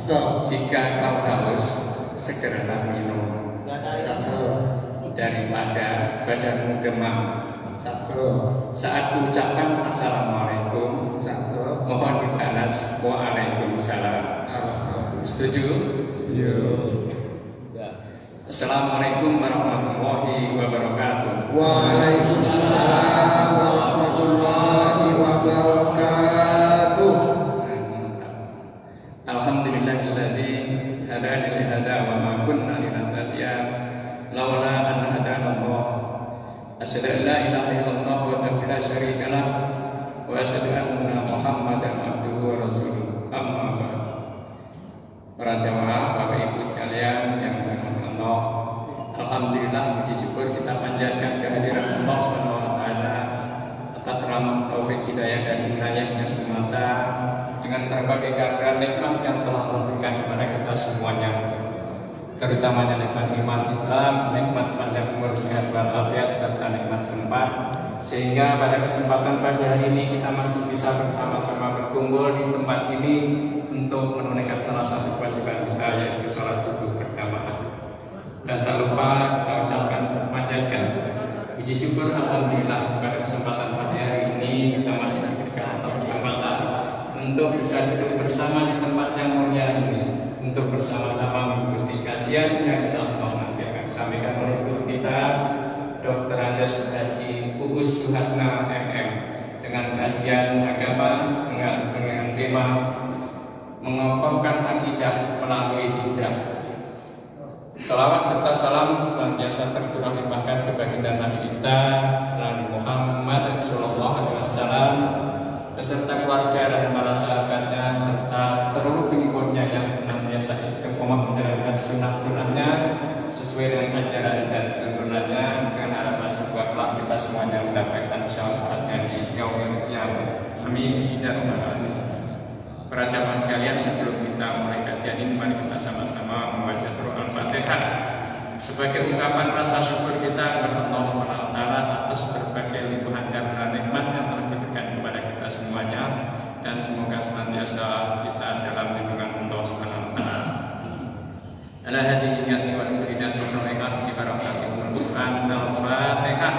Jika kau haus, segeralah minum. Daripada badanmu demam. Saat ucapkan assalamualaikum, mohon dibalas waalaikumsalam. Setuju? Assalamualaikum warahmatullahi wabarakatuh. Waalaikumsalam warahmatullahi wabarakatuh. Alhamdulillahilladzi hadana li hada wa ma kunna linahtadiya laula an hadana Allah. Asyhadu an la ilaha illallah wa la syarika lah wa asyhadu anna Muhammadan abduhu wa rasuluh. Amma ba'd. Para jamaah, Bapak Ibu sekalian yang dirahmati Allah, alhamdulillah puji syukur kita panjatkan kehadiran Allah Subhanahu wa taala atas rahmat taufik hidayah dan inayahnya semata dengan berbagai karunia nikmat yang telah memberikan kepada kita semuanya, terutamanya nikmat iman Islam, nikmat panjang umur, sehat walafiat serta nikmat sempat, sehingga pada kesempatan pagi hari ini kita masih bisa bersama-sama berkumpul di tempat ini untuk menunaikan salah satu kewajiban kita, yaitu sholat subuh berjamaah. Dan tak lupa kita ucapkan panjatkan puji syukur alhamdulillah pada kesempatan pagi hari ini kita masih diberikan kesempatan untuk bisa duduk bersama di tempat yang mulia ini, untuk bersama-sama mengikuti kajian yang insyaallah nanti akan disampaikan oleh guru kita Dr. Andes Haji Uus Suhatna MM dengan kajian agama dengan tema mengokohkan akidah melalui hijrah. Salawat serta salam senantiasa tercurah limpahkan ke baginda Nabi kita Nabi Muhammad SAW beserta keluarga dan para sahabatnya serta seluruh pengikutnya yang senantiasa istiqomah menjalankan sunnah-sunnahnya sesuai dengan ajaran dan tuntunannya, dengan harapan sebuah kelak kita semuanya mendapatkan syafaatnya di yaumil qiyamah. Amin ya rabbal alamin. Para jamaah sekalian, sebelum kita mulai kajian ini, mari kita sama-sama membaca surah Al-Fatihah sebagai ungkapan rasa syukur kita kepada Allah SWT atas berbagai limpahan dan nikmat yang telah diberikan kepada kita semuanya, dan semoga senantiasa kita dalam lindungan Allah SWT. Ala hadihi niati wal iridat wasalaikat ibarakatihul Quran Al-Fatihah.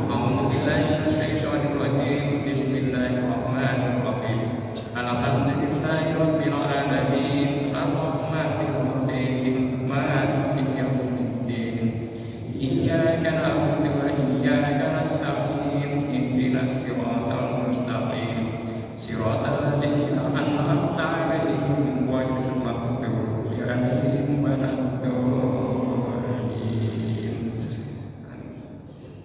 A'udzu billahi minasyaitonir rajim. Bismillahirrahmanirrahim. Alhamdulillahi rabbil alamin. Ar-rahmanir rahim. Maliki yaumiddin. Iyyaka na'budu wa iyyaka nasta'in. Ihdinas siratal mustaqim. Siratal ladzina an'amta 'alaihim ghairil maghdubi 'alaihim waladdallin.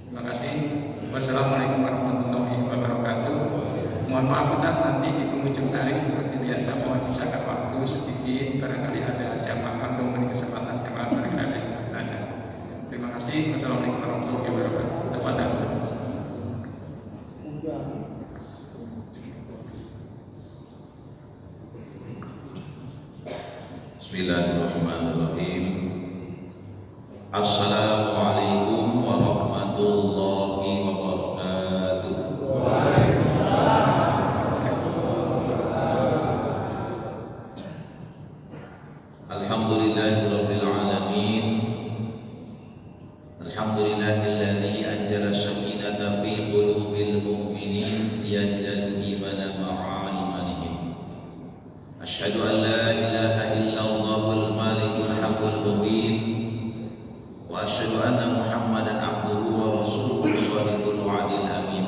Terima kasih. Wassalamualaikum warahmatullahi wabarakatuh. Mohon maaf nanti di penghujung tarik seperti biasa mohon sisakan waktu sedikit, barangkali ada jamaah untuk memberi kesempatan jamaah barangkali ada yang bertanya. Terima kasih. Wassalamualaikum warahmatullahi wabarakatuh. Tafadhol. Bismillahirrahmanirrahim. Assalamualaikum warahmatullahi wabarakatuh. Alhamdulillahirabbil alamin. Alhamdulillahilladzi anzala sakinata fi qulubil mu'minin liyazdadu imanan ma'a imanihim. Asyhadu an la ilaha illallahul malikul haqqul mubin wa asyhadu anna Muhammadan abduhu wa rasuluhu shadiqul wa'dil amin.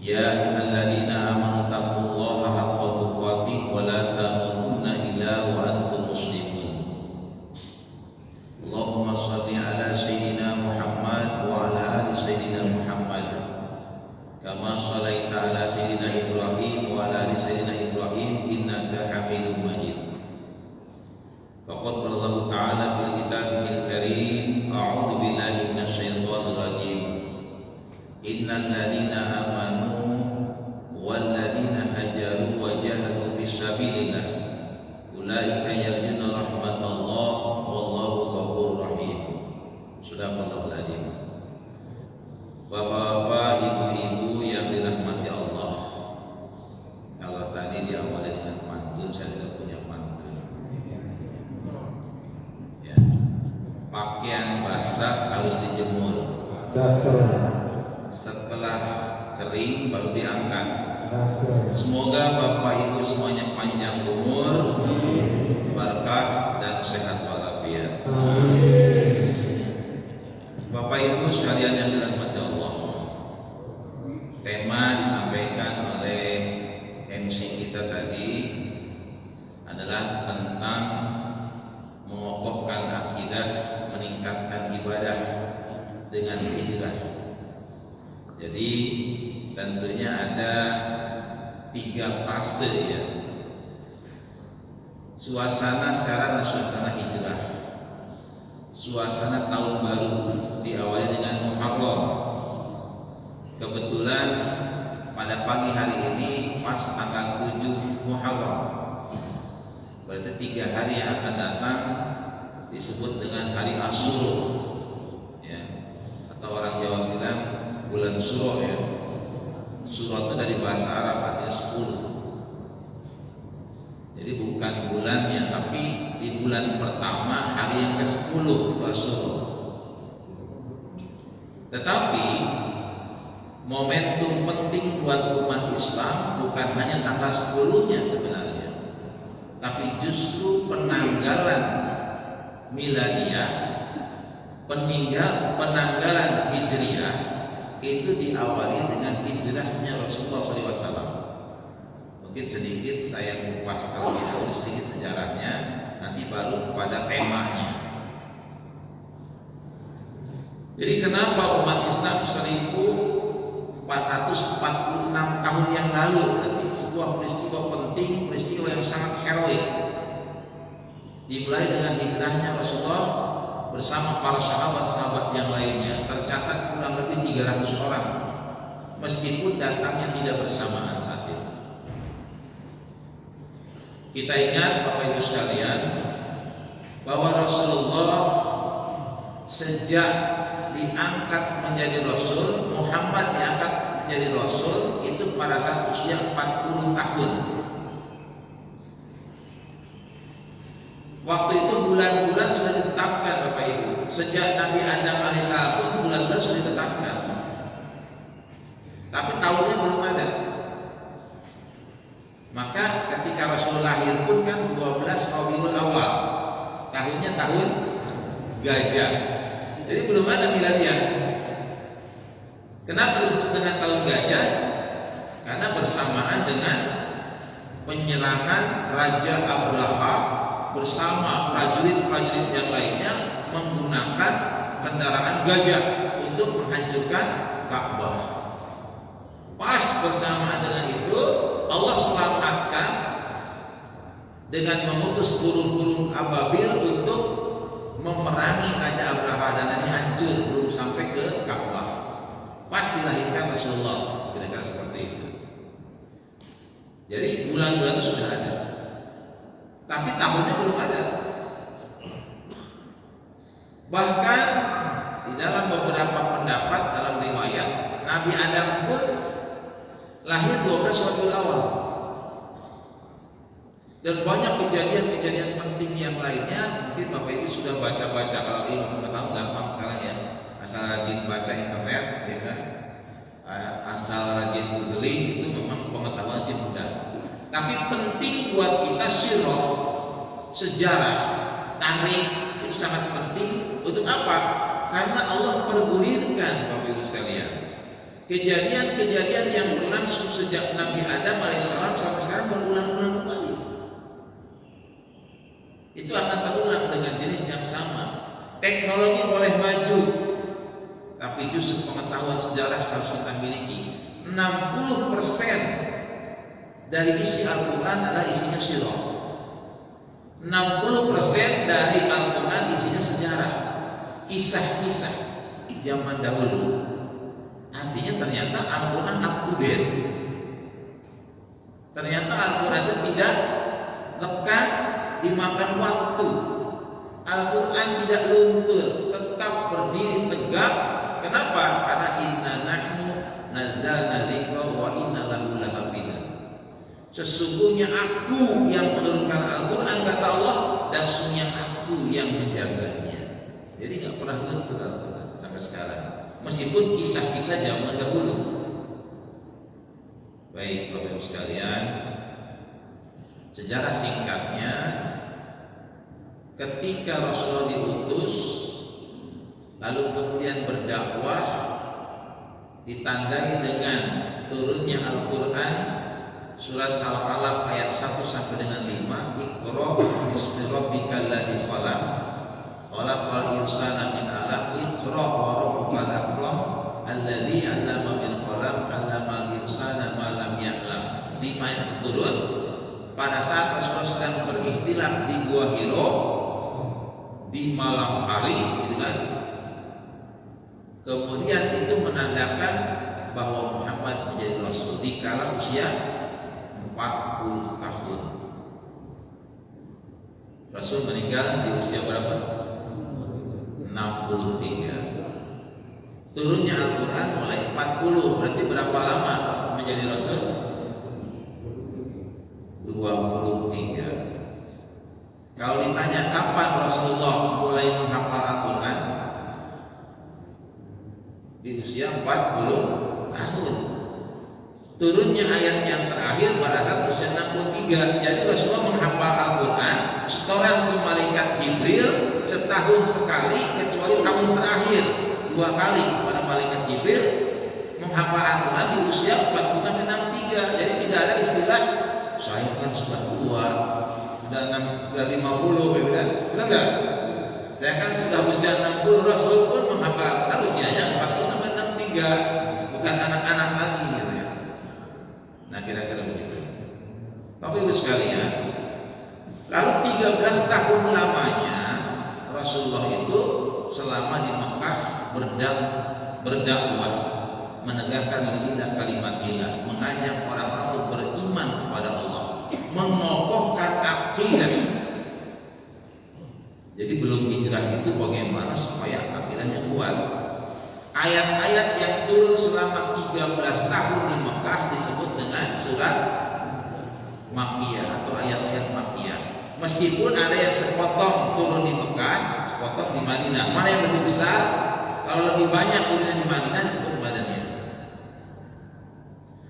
Ya ayyuhalladzina amanu taqullaha haqqa tuqatih wa la tamutunna illa wa antum muslimun. Allahumma shalli ala sayyidina Muhammad wa ala ali sayyidina Muhammad kama shallaita ala sayyidina Ibrahim wa ala ali sayyidina Ibrahim innaka Hamidum Majid. Faqad Allah Ta'ala bil kitabihil karim. A'udzu billahi minasyaitonir rajim. Innal ladzina amanu wal ladzina hajaru wa jahadu fisabilillah ulaika yarjuna rahmatallah wallahu ghafurur rahim. Sadaqallahul adzim. Bapak-bapak, ibu-ibu yang dirahmati Allah, kalau tadi diawali dengan mati pakaian basah harus dijemur. Betul. Setelah kering baru diangkat. Betul. Semoga Bapak Ibu semuanya panjang umur, berkah dan sehat walafiat. Bapak Ibu sekalian yang dirahmati Allah, tema disampaikan oleh MC kita tadi adalah tentang mengokohkan akidah, meningkatkan ibadah dengan hijrah. Jadi tentunya ada 3 fase ya. Suasana sekarang suasana hijrah, suasana tahun baru diawali dengan Muharram. Kebetulan pada pagi hari ini pas tanggal 7 Muharram, berarti 3 hari yang akan datang disebut dengan hari Asyura ya, atau orang Jawa bilang bulan Suro ya. Suro itu dari bahasa Arab artinya 10. Jadi bukan bulannya, tapi di bulan pertama hari yang ke-10 itu Asyura. Tetapi momentum penting buat umat Islam bukan hanya tanggal 10-nya sebenarnya, tapi justru penanggalan miladiah, penanggalan hijriah itu diawali dengan hijrahnya Rasulullah SAW. Mungkin sedikit saya kupas terlebih dahulu sedikit sejarahnya, nanti baru pada temanya. Jadi kenapa umat Islam 1446 tahun yang lalu tadi sebuah peristiwa penting, peristiwa yang sangat heroik, dimulai dengan hijrahnya Rasulullah bersama para sahabat-sahabat yang lainnya, tercatat kurang lebih 300 orang, meskipun datangnya tidak bersamaan saat itu. Kita ingat Bapak Ibu sekalian bahwa Rasulullah sejak diangkat menjadi Rasul, Muhammad diangkat menjadi Rasul itu pada saat usia 40 tahun. Waktu itu bulan-bulan sudah ditetapkan Bapak Ibu. Sejak Nabi Adam alaihissalam pun bulan-bulan sudah ditetapkan, tapi tahunnya belum ada. Maka ketika Rasul lahir pun kan 12 Rabiul Awal, tahunnya tahun gajah. Jadi belum ada miladiah. Kenapa disebut dengan tahun gajah? Karena bersamaan dengan penyerangan Raja Abraha bersama prajurit-prajurit yang lainnya menggunakan kendaraan gajah untuk menghancurkan Ka'bah. Pas bersamaan dengan itu Allah selamatkan dengan mengutus burung-burung ababil untuk memerangi Raja Abraha dan nanti hancur belum sampai ke Ka'bah. Pas dilahirkan Rasulullah, kira-kira seperti itu. Jadi bulan-bulan itu sudah ada, tapi tahunnya belum ada. Bahkan di dalam beberapa pendapat dalam riwayat Nabi Adam pun lahir 12 Rabiul Awal. Dan banyak kejadian-kejadian penting yang lainnya. Mungkin Bapak Ibu sudah baca-baca, kalau ini pengetahuan gampang sekarang ya, asal rajin baca internet ya kan, asal rajin googling, itu memang pengetahuan sih mudah. Tapi penting buat kita sirah, sejarah, tarikh itu sangat penting. Untuk apa? Karena Allah pergulirkan Bapak Ibu sekalian kejadian-kejadian yang berlangsung sejak Nabi Adam alaihissalam sampai sekarang berulang-ulang kembali. Itu akan terulang dengan jenis yang sama. Teknologi boleh maju, tapi justru pengetahuan sejarah harus kita miliki. 60% dari isi Al-Quran adalah isinya sirah. 60% dari Al-Quran isinya sejarah, kisah-kisah zaman dahulu. Artinya ternyata Al-Quran up to date. Ternyata Al-Quran itu tidak lekat dimakan waktu. Al-Quran tidak luntur, tetap berdiri tegak. Kenapa? Karena inna nahnu nazzalna dzikra wa inna lahu lahafidun. Sesungguhnya aku yang menurunkan Al-Quran kata Allah, dan sesungguhnya aku yang menjaganya. Jadi nggak pernah luntur sampai sekarang. Meskipun kisah-kisah zaman dahulu. Baik Bapak Ibu sekalian, sejarah singkatnya, ketika Rasulullah diutus, lalu kemudian berdakwah, ditandai dengan turunnya Al-Quran, surat Al-Alaq ayat 1 sampai dengan 5, Iqra bismi rabbikal ladzi khalaq, khalaqal insana min 'alaq, Iqra wa rabbukal akram, alladzi 'allama bil qalam, 'allamal insana ma lam ya'lam. 5 ayat turun pada saat Rasulullah sedang berikhtilaf di Gua Hiro di malam hari, gitu kan. Kemudian itu menandakan bahwa Muhammad menjadi Rasul di kala usia 40 tahun. Rasul meninggal di usia berapa? 63. Turunnya Al-Quran mulai 40. Berarti berapa lama menjadi Rasul? 23. Kalau ditanya kapan Rasulullah mulai menghafal Al-Quran, di usia 40 tahun. Turunnya ayat yang terakhir pada saat usia 63. Jadi Rasulullah menghafal Al-Quran setoran ke malaikat Jibril setahun sekali, kecuali tahun terakhir 2 kali pada malaikat Jibril menghafal Al-Quran di usia 40 sampai 63. Jadi tidak ada istilah saya kan sudah tua, sudah 50, gitu kan? Benar nggak? Saya kan sudah usia 60, Rasul pun menghafal Al-Quran usianya 40 sampai 63, bukan anak-anak lagi, gitu ya. Nah, kira-kira begitu. Bapak Ibu sekalian, lalu 13 tahun lamanya Rasulullah itu selama di Mekah berdakwah, menegakkan lidah kalimatillah, mengajak orang-orang untuk beriman kepada Allah, mengokohkan akidah. Jadi belum hijrah itu bagaimana supaya akidahnya kuat. Ayat-ayat yang turun selama 13 tahun di Mekah disebut dengan surat Makkiyah atau ayat-ayat Makkiyah. Meskipun ada yang sepotong turun di Mekah, sepotong di Madinah. Mana yang lebih besar? Kalau lebih banyak turunnya di Madinah disebut Madaniyah.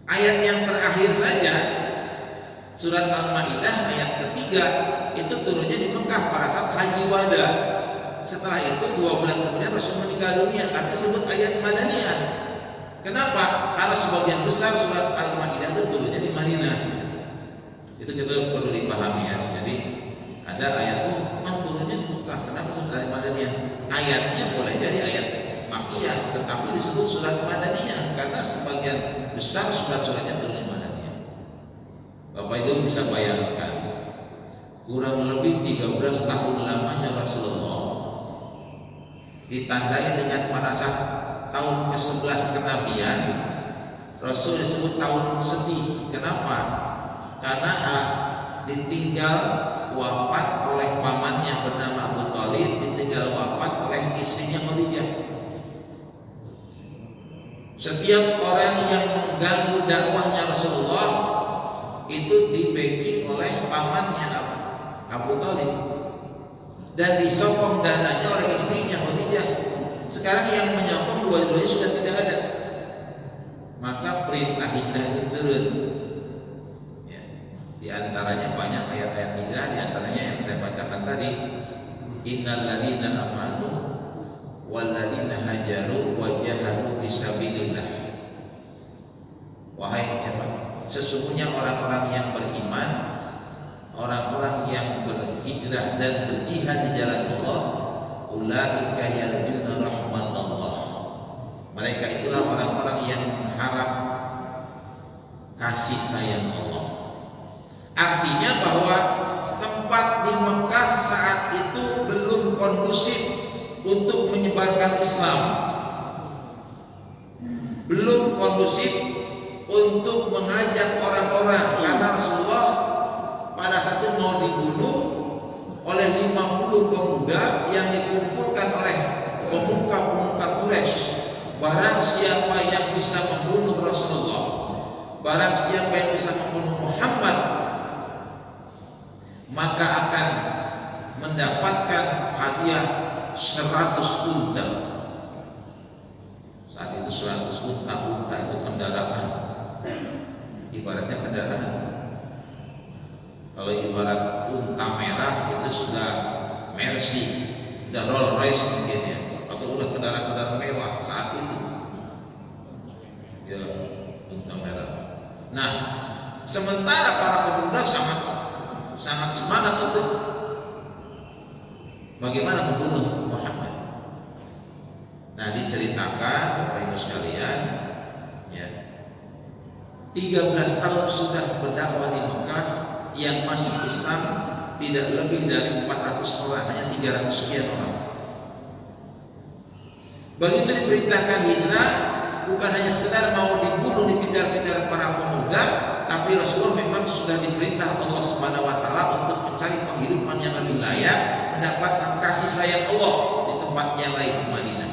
Ayat yang terakhir saja, surat Al-Maidah ayat ketiga, itu turunnya di Mekah pada saat Haji Wada. Setelah itu 2 bulan kemudian Rasul meninggal dunia, tapi disebut ayat Madaniyah. Kenapa? Karena sebagian besar surat Al-Maidah itu turunnya di Madinah. Itu kita perlu dipahami ya. Jadi ada ayat turunnya di Mekah, kenapa disebut ayat Madaniyah? Ayatnya boleh jadi ayat Makkiyah, tetapi disebut surat Madaniyah karena sebagian besar surat-suratnya turun di Madaniyah. Bapak itu bisa bayangkan, kurang lebih 13 tahun lamanya Rasulullah ditandai dengan pada saat tahun ke-11 kenabian, Rasul disebut tahun sedih. Kenapa? Karena ditinggal wafat oleh pamannya bernama Abu Thalib, ditinggal wafat oleh istrinya Khadijah. Setiap orang yang mengganggu dakwahnya Rasulullah itu di-backing oleh pamannya Abu Thalib dan disokong dananya oleh istrinya Khadijah. Sekarang yang menyokong dua-duanya sudah tidak ada, maka perintah hijrah itu turun. Ya. Di antaranya banyak ayat-ayat hijrah, di antaranya yang saya bacakan tadi, innal ladzina amanu wal ladzina hajaru wa jahadu fisabilillah. Wahai sesungguhnya orang-orang yang beriman, orang-orang yang berhijrah dan berjihad di jalan Allah, ulaika yarjuna rahmatallah. Mereka itulah orang-orang yang mengharap kasih sayang Allah. Artinya bahwa tempat di Mekah saat itu belum kondusif untuk menyebarkan Islam, belum kondusif untuk mengajak orang-orang, karena Rasulullah pada saat itu mau dibunuh oleh 50 pemuda yang dikumpulkan oleh pemuka-pemuka Quraisy. Barang siapa yang bisa membunuh Rasulullah, barang siapa yang bisa membunuh Muhammad, maka akan mendapatkan hadiah 100 unta. Saat itu 100 unta itu kendaraan. Ibaratnya kendaraan. Kalau ibarat unta merah itu sudah Mercy, sudah Rolls Royce mungkin ya, atau udah kendaraan-kendaraan mewah saat itu. Ya, unta merah. Nah, sementara para pemuda sangat semangat untuk bagaimana membunuh Muhammad. Nah, diceritakan Bapak Ibu sekalian, ya, 13 tahun sudah berdakwah di Mekah, yang masuk Islam tidak lebih dari 400 orang, hanya 300 sekian orang. Begitu diperintahkan hijrah, bukan hanya sekedar mau dibunuh, dikejar-kejar para pemuda, tapi Rasulullah memang sudah diperintah Allah Subhanahu wa taala untuk mencari penghidupan yang lebih layak, mendapatkan kasih sayang Allah di tempat yang lain di Madinah.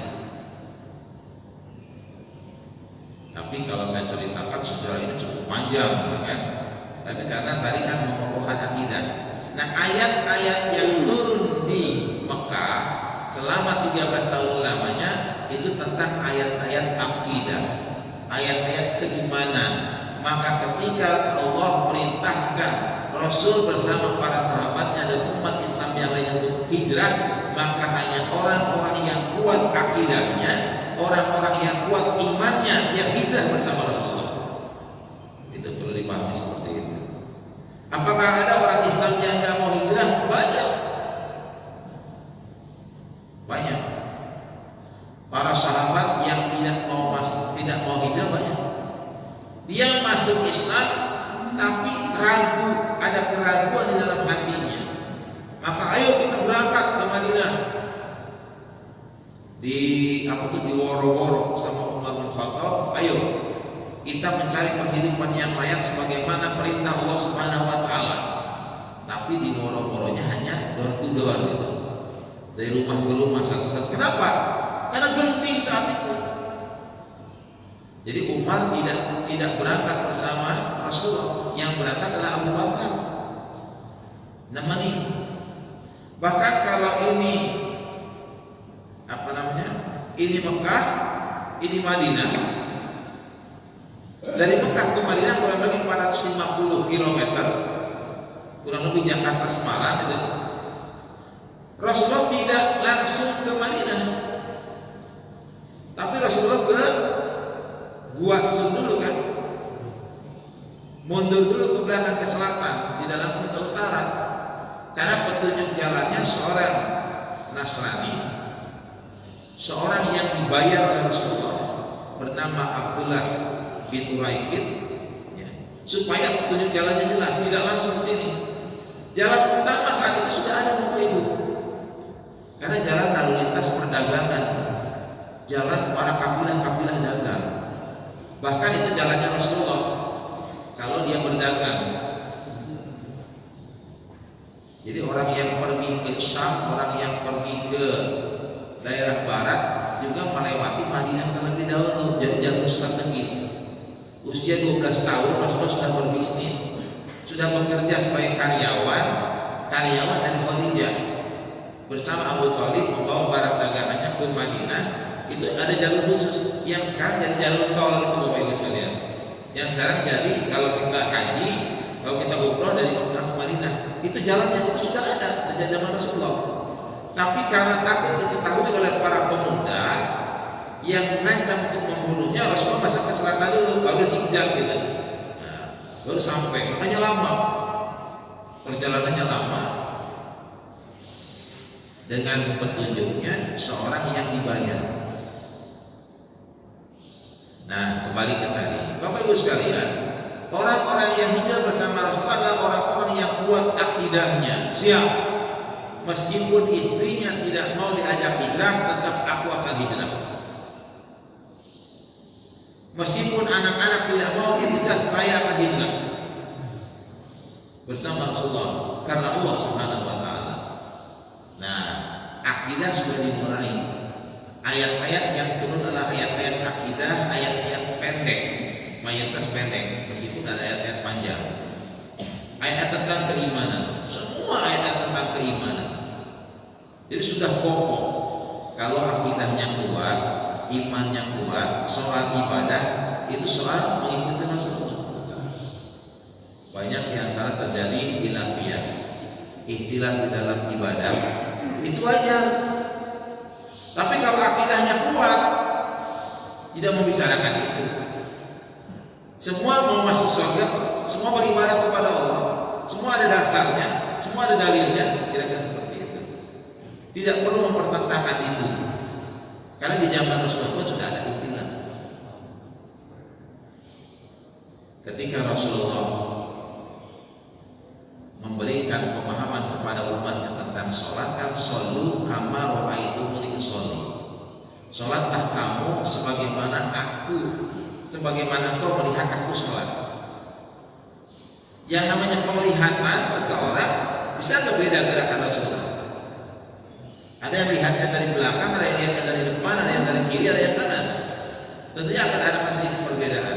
Tapi kalau saya ceritakan sejarah ini cukup panjang, kan? Tapi karena tadi kan mengokohkan akidah. Nah, ayat-ayat yang turun di Mekah selama 13 tahun lamanya itu tentang ayat-ayat akidah, ayat-ayat keimanan. Maka ketika Allah perintahkan Rasul bersama para sahabatnya dan umat Islam yang lain untuk hijrah, maka hanya orang-orang yang kuat akidahnya, orang-orang yang kuat imannya yang hijrah bersama Rasulullah. Itu perlu dipahami seperti itu. Apakah ada orang Islam yang tidak mau hijrah? Banyak. Banyak. Para sahabat yang tidak mau hijrah banyak. Dia masuk Islam tapi ragu, ada keraguan di dalam hatinya. Maka ayo kita berangkat ke Madinah. Di woro-woro sama Umar bin Khattab, ayo kita mencari penghidupan yang layak sebagaimana perintah Allah Subhanahu wa taala. Tapi di woro-woronya hanya door to door gitu. Dari rumah ke rumah satu-satu. Kenapa? Karena genting saat itu. Jadi Umar tidak berangkat bersama Rasulullah, yang berangkat adalah Abu Bakar. Namanya. Bahkan kalau ini ini Mekah, ini Madinah. Dari Mekah ke Madinah kurang lebih 450 km, kurang lebih Jakarta Semarang gitu. Rasulullah tidak langsung ke Madinah, tapi Rasulullah ke Gua Sun dulu kan, mundur dulu ke belakang ke selatan, tidak langsung ke utara, karena petunjuk jalannya seorang Nasrani, seorang yang dibayar oleh Rasulullah bernama Abdullah bin Uraiqid, ya, supaya petunjuk jalannya jelas, tidak langsung ke sini. Jalan utama saat itu sudah ada Bapak Ibu, karena jalan lalu lintas perdagangan, jalan para kabilah-kabilah dagang. Bahkan itu jalannya Rasulullah kalau dia berdagang. Jadi orang yang pergi ke Syam, orang yang pergi ke daerah barat juga melewati Madinah terlebih dahulu. Jadi jalur strategis. Usia 12 tahun Rasulullah sudah berbisnis, sudah bekerja sebagai karyawan dari Khadijah. Bersama Abu Thalib membawa barang dagangannya ke Madinah. Itu ada jalur khusus yang sekarang jadi jalur tol itu Bapak Ibu sekalian. Yang sekarang jadi kalau kita haji, kalau kita umroh dari Mekah ke Madinah, itu jalannya itu sudah ada sejak zaman Rasulullah. Tapi karena takut diketahui oleh para pemuda yang mengancam untuk membunuhnya, Rasulullah masuk ke selatan dulu, baru zigzag gitu. Nah, baru sampai, makanya lama, perjalanannya lama. Dengan petunjuknya seorang yang dibayar. Nah, kembali ke tadi, Bapak Ibu sekalian, orang-orang yang hijrah bersama Rasulullah adalah orang-orang yang kuat akidahnya. Siap, meskipun istrinya tidak mau diajak hijrah, tetap aku akan hijrah. Meskipun anak-anak tidak mau hijrah, saya akan hijrah bersama Rasulullah karena Allah Subhanahu wa taala. Nah, akidah sudah dimulai. Ayat-ayat yang turun adalah ayat-ayat akidah, ayat-ayat pendek, mayoritas pendek, meskipun ada ayat-ayat panjang. Ayat tentang keimanan, semua ayat tentang keimanan. Jadi sudah pokok. kalau akidahnya kuat, imannya kuat, soal ibadah itu soal mengikuti Rasulullah. Banyak di antara terjadi khilafiyah, ikhtilaf di dalam ibadah, itu wajar. Tapi kalau akidahnya kuat, tidak membicarakan itu. Semua mau masuk surga, semua beribadah kepada Allah, semua ada dasarnya, semua ada dalilnya, kira-kira seperti itu. Tidak perlu mempertentangkan itu, karena di zaman Rasulullah pun sudah ada ikhtilaf. Ketika Rasulullah memberikan pemahaman kepada umatnya tentang sholat, kan sholu kama ra'aitumuni usolli. Sholatlah kamu sebagaimana engkau melihat aku sholat. Yang namanya penglihatan seseorang bisa berbeda gerakan Rasulullah. Ada yang lihatnya dari belakang, ada yang lihatnya dari depan, ada yang dari kiri, ada yang kanan. Tentunya akan ada sedikit perbedaan.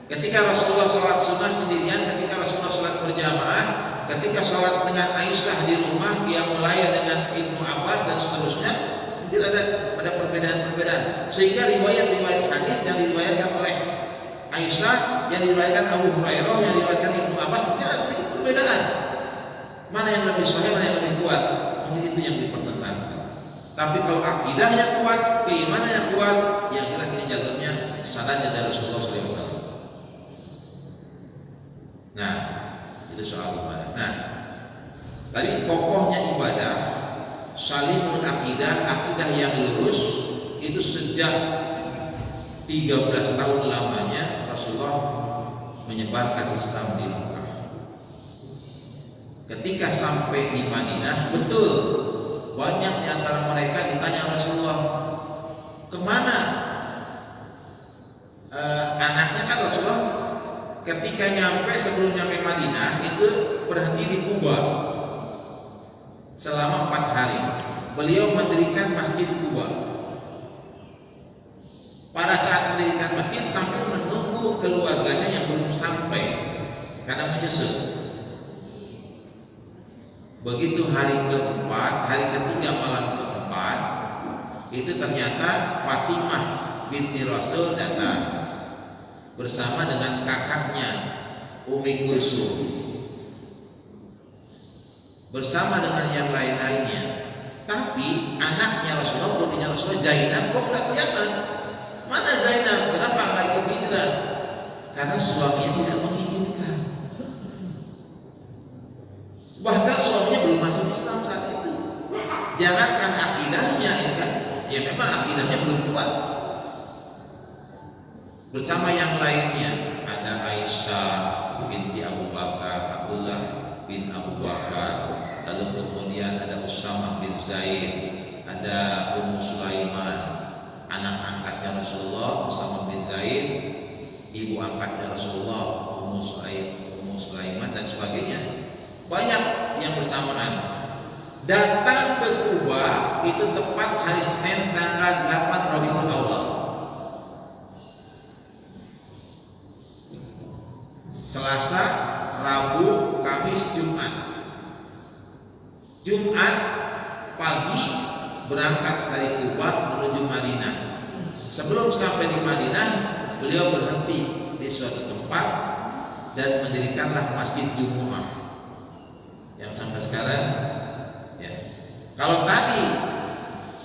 Ketika Rasulullah sholat sunnah sendirian, ketika Rasulullah sholat berjamaah, ketika sholat dengan Aisyah di rumah, dia mulai dengan Ibnu Abbas dan seterusnya, tidak ada perbedaan-perbedaan. Sehingga riwayat-riwayat hadis yang diriwayatkan oleh Aisyah, yang diriwayatkan Abu Hurairah, yang diriwayatkan Ibnu Abbas, tidak ada sedikit perbedaan. Mana yang lebih sahih, mana yang lebih kuat? Mungkin itu yang dipertentangkan. Tapi kalau akidahnya kuat, keimanannya kuat, yang jelas ini jatuhnya sanadnya dari Rasulullah SAW. Nah, itu soal ibadah. Nah, tadi kokohnya ibadah, salimul akidah yang lurus itu sejak 13 tahun lamanya Rasulullah menyebarkan Islam di Mekah. Ketika sampai di Madinah, betul banyak di antara mereka ditanya Rasulullah, kemana anaknya? Kan Rasulullah ketika sebelum nyampe Madinah itu berhenti di Kuba selama 4 hari. Beliau mendirikan masjid Kuba. Pada saat mendirikan masjid sampai menunggu keluarganya yang belum sampai karena menyusul. Begitu hari keempat, hari ketiga malam keempat, itu ternyata Fatimah binti Rasul datang bersama dengan kakaknya Umi Kulsum, bersama dengan yang lain-lainnya. Tapi anaknya Rasulullah, putrinya Rasulullah, Zainab, kok nggak kelihatan? Mana Zainab? Kenapa nggak ikut hijrah? Karena suaminya tidak mengizinkan. Bahkan suaminya belum masuk Islam saat itu. Jangankan akidahnya, ya kan? Ya memang akidahnya belum kuat. Bersama yang lainnya ada Aisyah binti Abu Bakar, Abdullah bin Abu Bakar, lalu kemudian ada Usamah bin Zaid, ada Ummu Sulaiman, anak angkatnya Rasulullah, Usamah bin Zaid, ibu angkatnya Rasulullah, Ummu Sulaiman dan sebagainya. Banyak yang bersamaan datang ke Kuba itu tepat hari Senin tanggal 8 Rabiul Awal. Selasa, Rabu, Kamis, Jumat. Jumat pagi berangkat dari Kuba menuju Madinah. Sebelum sampai di Madinah, beliau berhenti di suatu tempat dan mendirikanlah Masjid Jumu'ah yang sampai sekarang ya. Kalau tadi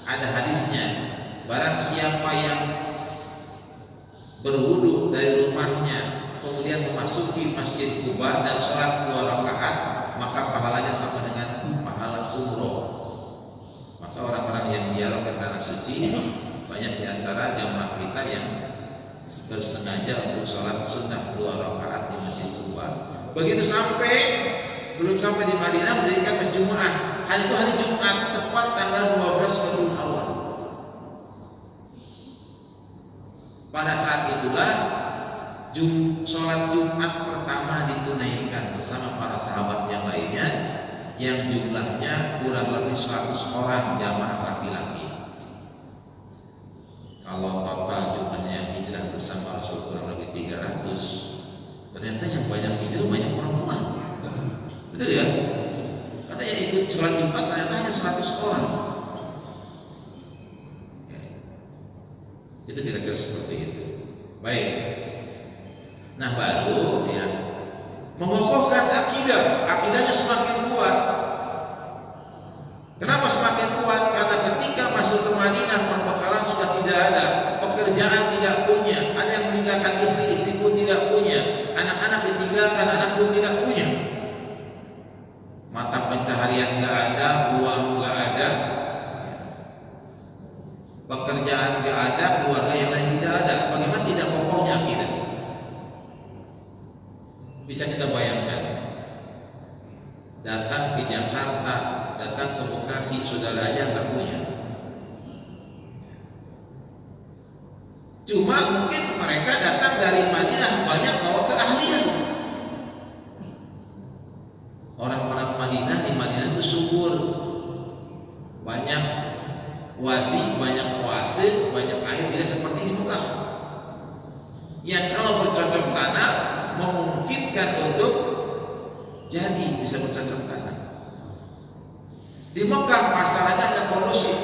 ada hadisnya, barang siapa yang berwudu dari rumahnya kemudian memasuki Masjid Kuba dan sholat 2 rakaat, maka pahalanya sama dengan pahala umroh. Maka orang-orang yang ziarah ke tanah suci, banyak di antara jamaah kita yang bersengaja untuk sholat sunnah 2 rakaat di Masjid Kuba. Begitu belum sampai di Madinah, mendirikan Masjid Jumu'ah. Hari itu hari Jumat, tepat tanggal 12 Rabiul Awal. Pada saat itulah sholat Jumat pertama ditunaikan bersama para sahabat yang lainnya, yang jumlahnya kurang lebih 100 orang jamaah laki-laki. Kalau total jumlahnya yang hijrah bersama Rasul kurang lebih 300, ternyata yang banyak hijrah banyak perempuan. Betul ya? Karena yang ikut sholat Jumat ternyata hanya 100 orang. Itu kira-kira seperti itu. Baik. Nah baru ya mengokohkan akidah. Akidahnya semakin kuat. Kenapa semakin kuat? Karena ketika masuk ke Madinah perbekalan sudah tidak ada, pekerjaan tidak punya, ada yang meninggalkan istri, istri pun tidak punya, anak-anak ditinggalkan, anak pun tidak punya. Mata pencaharian nggak ada, uang nggak ada, pekerjaan nggak ada, keluarga yang lain tidak ada. Bagaimana tidak kokohnya kita? Bisa kita bayangkan, datang ke Jakarta, datang ke Bekasi, saudara aja nggak punya. Cuma mungkin mereka datang dari Madinah banyak bawa keahlian. Orang-orang Madinah di Madinah itu subur, banyak wadi, banyak oase, banyak air, tidak seperti di Mekah. Yang kalau bercocok tanah memungkinkan untuk jadi bisa bercocok tanah. Di Mekah pasarannya agak kondusif,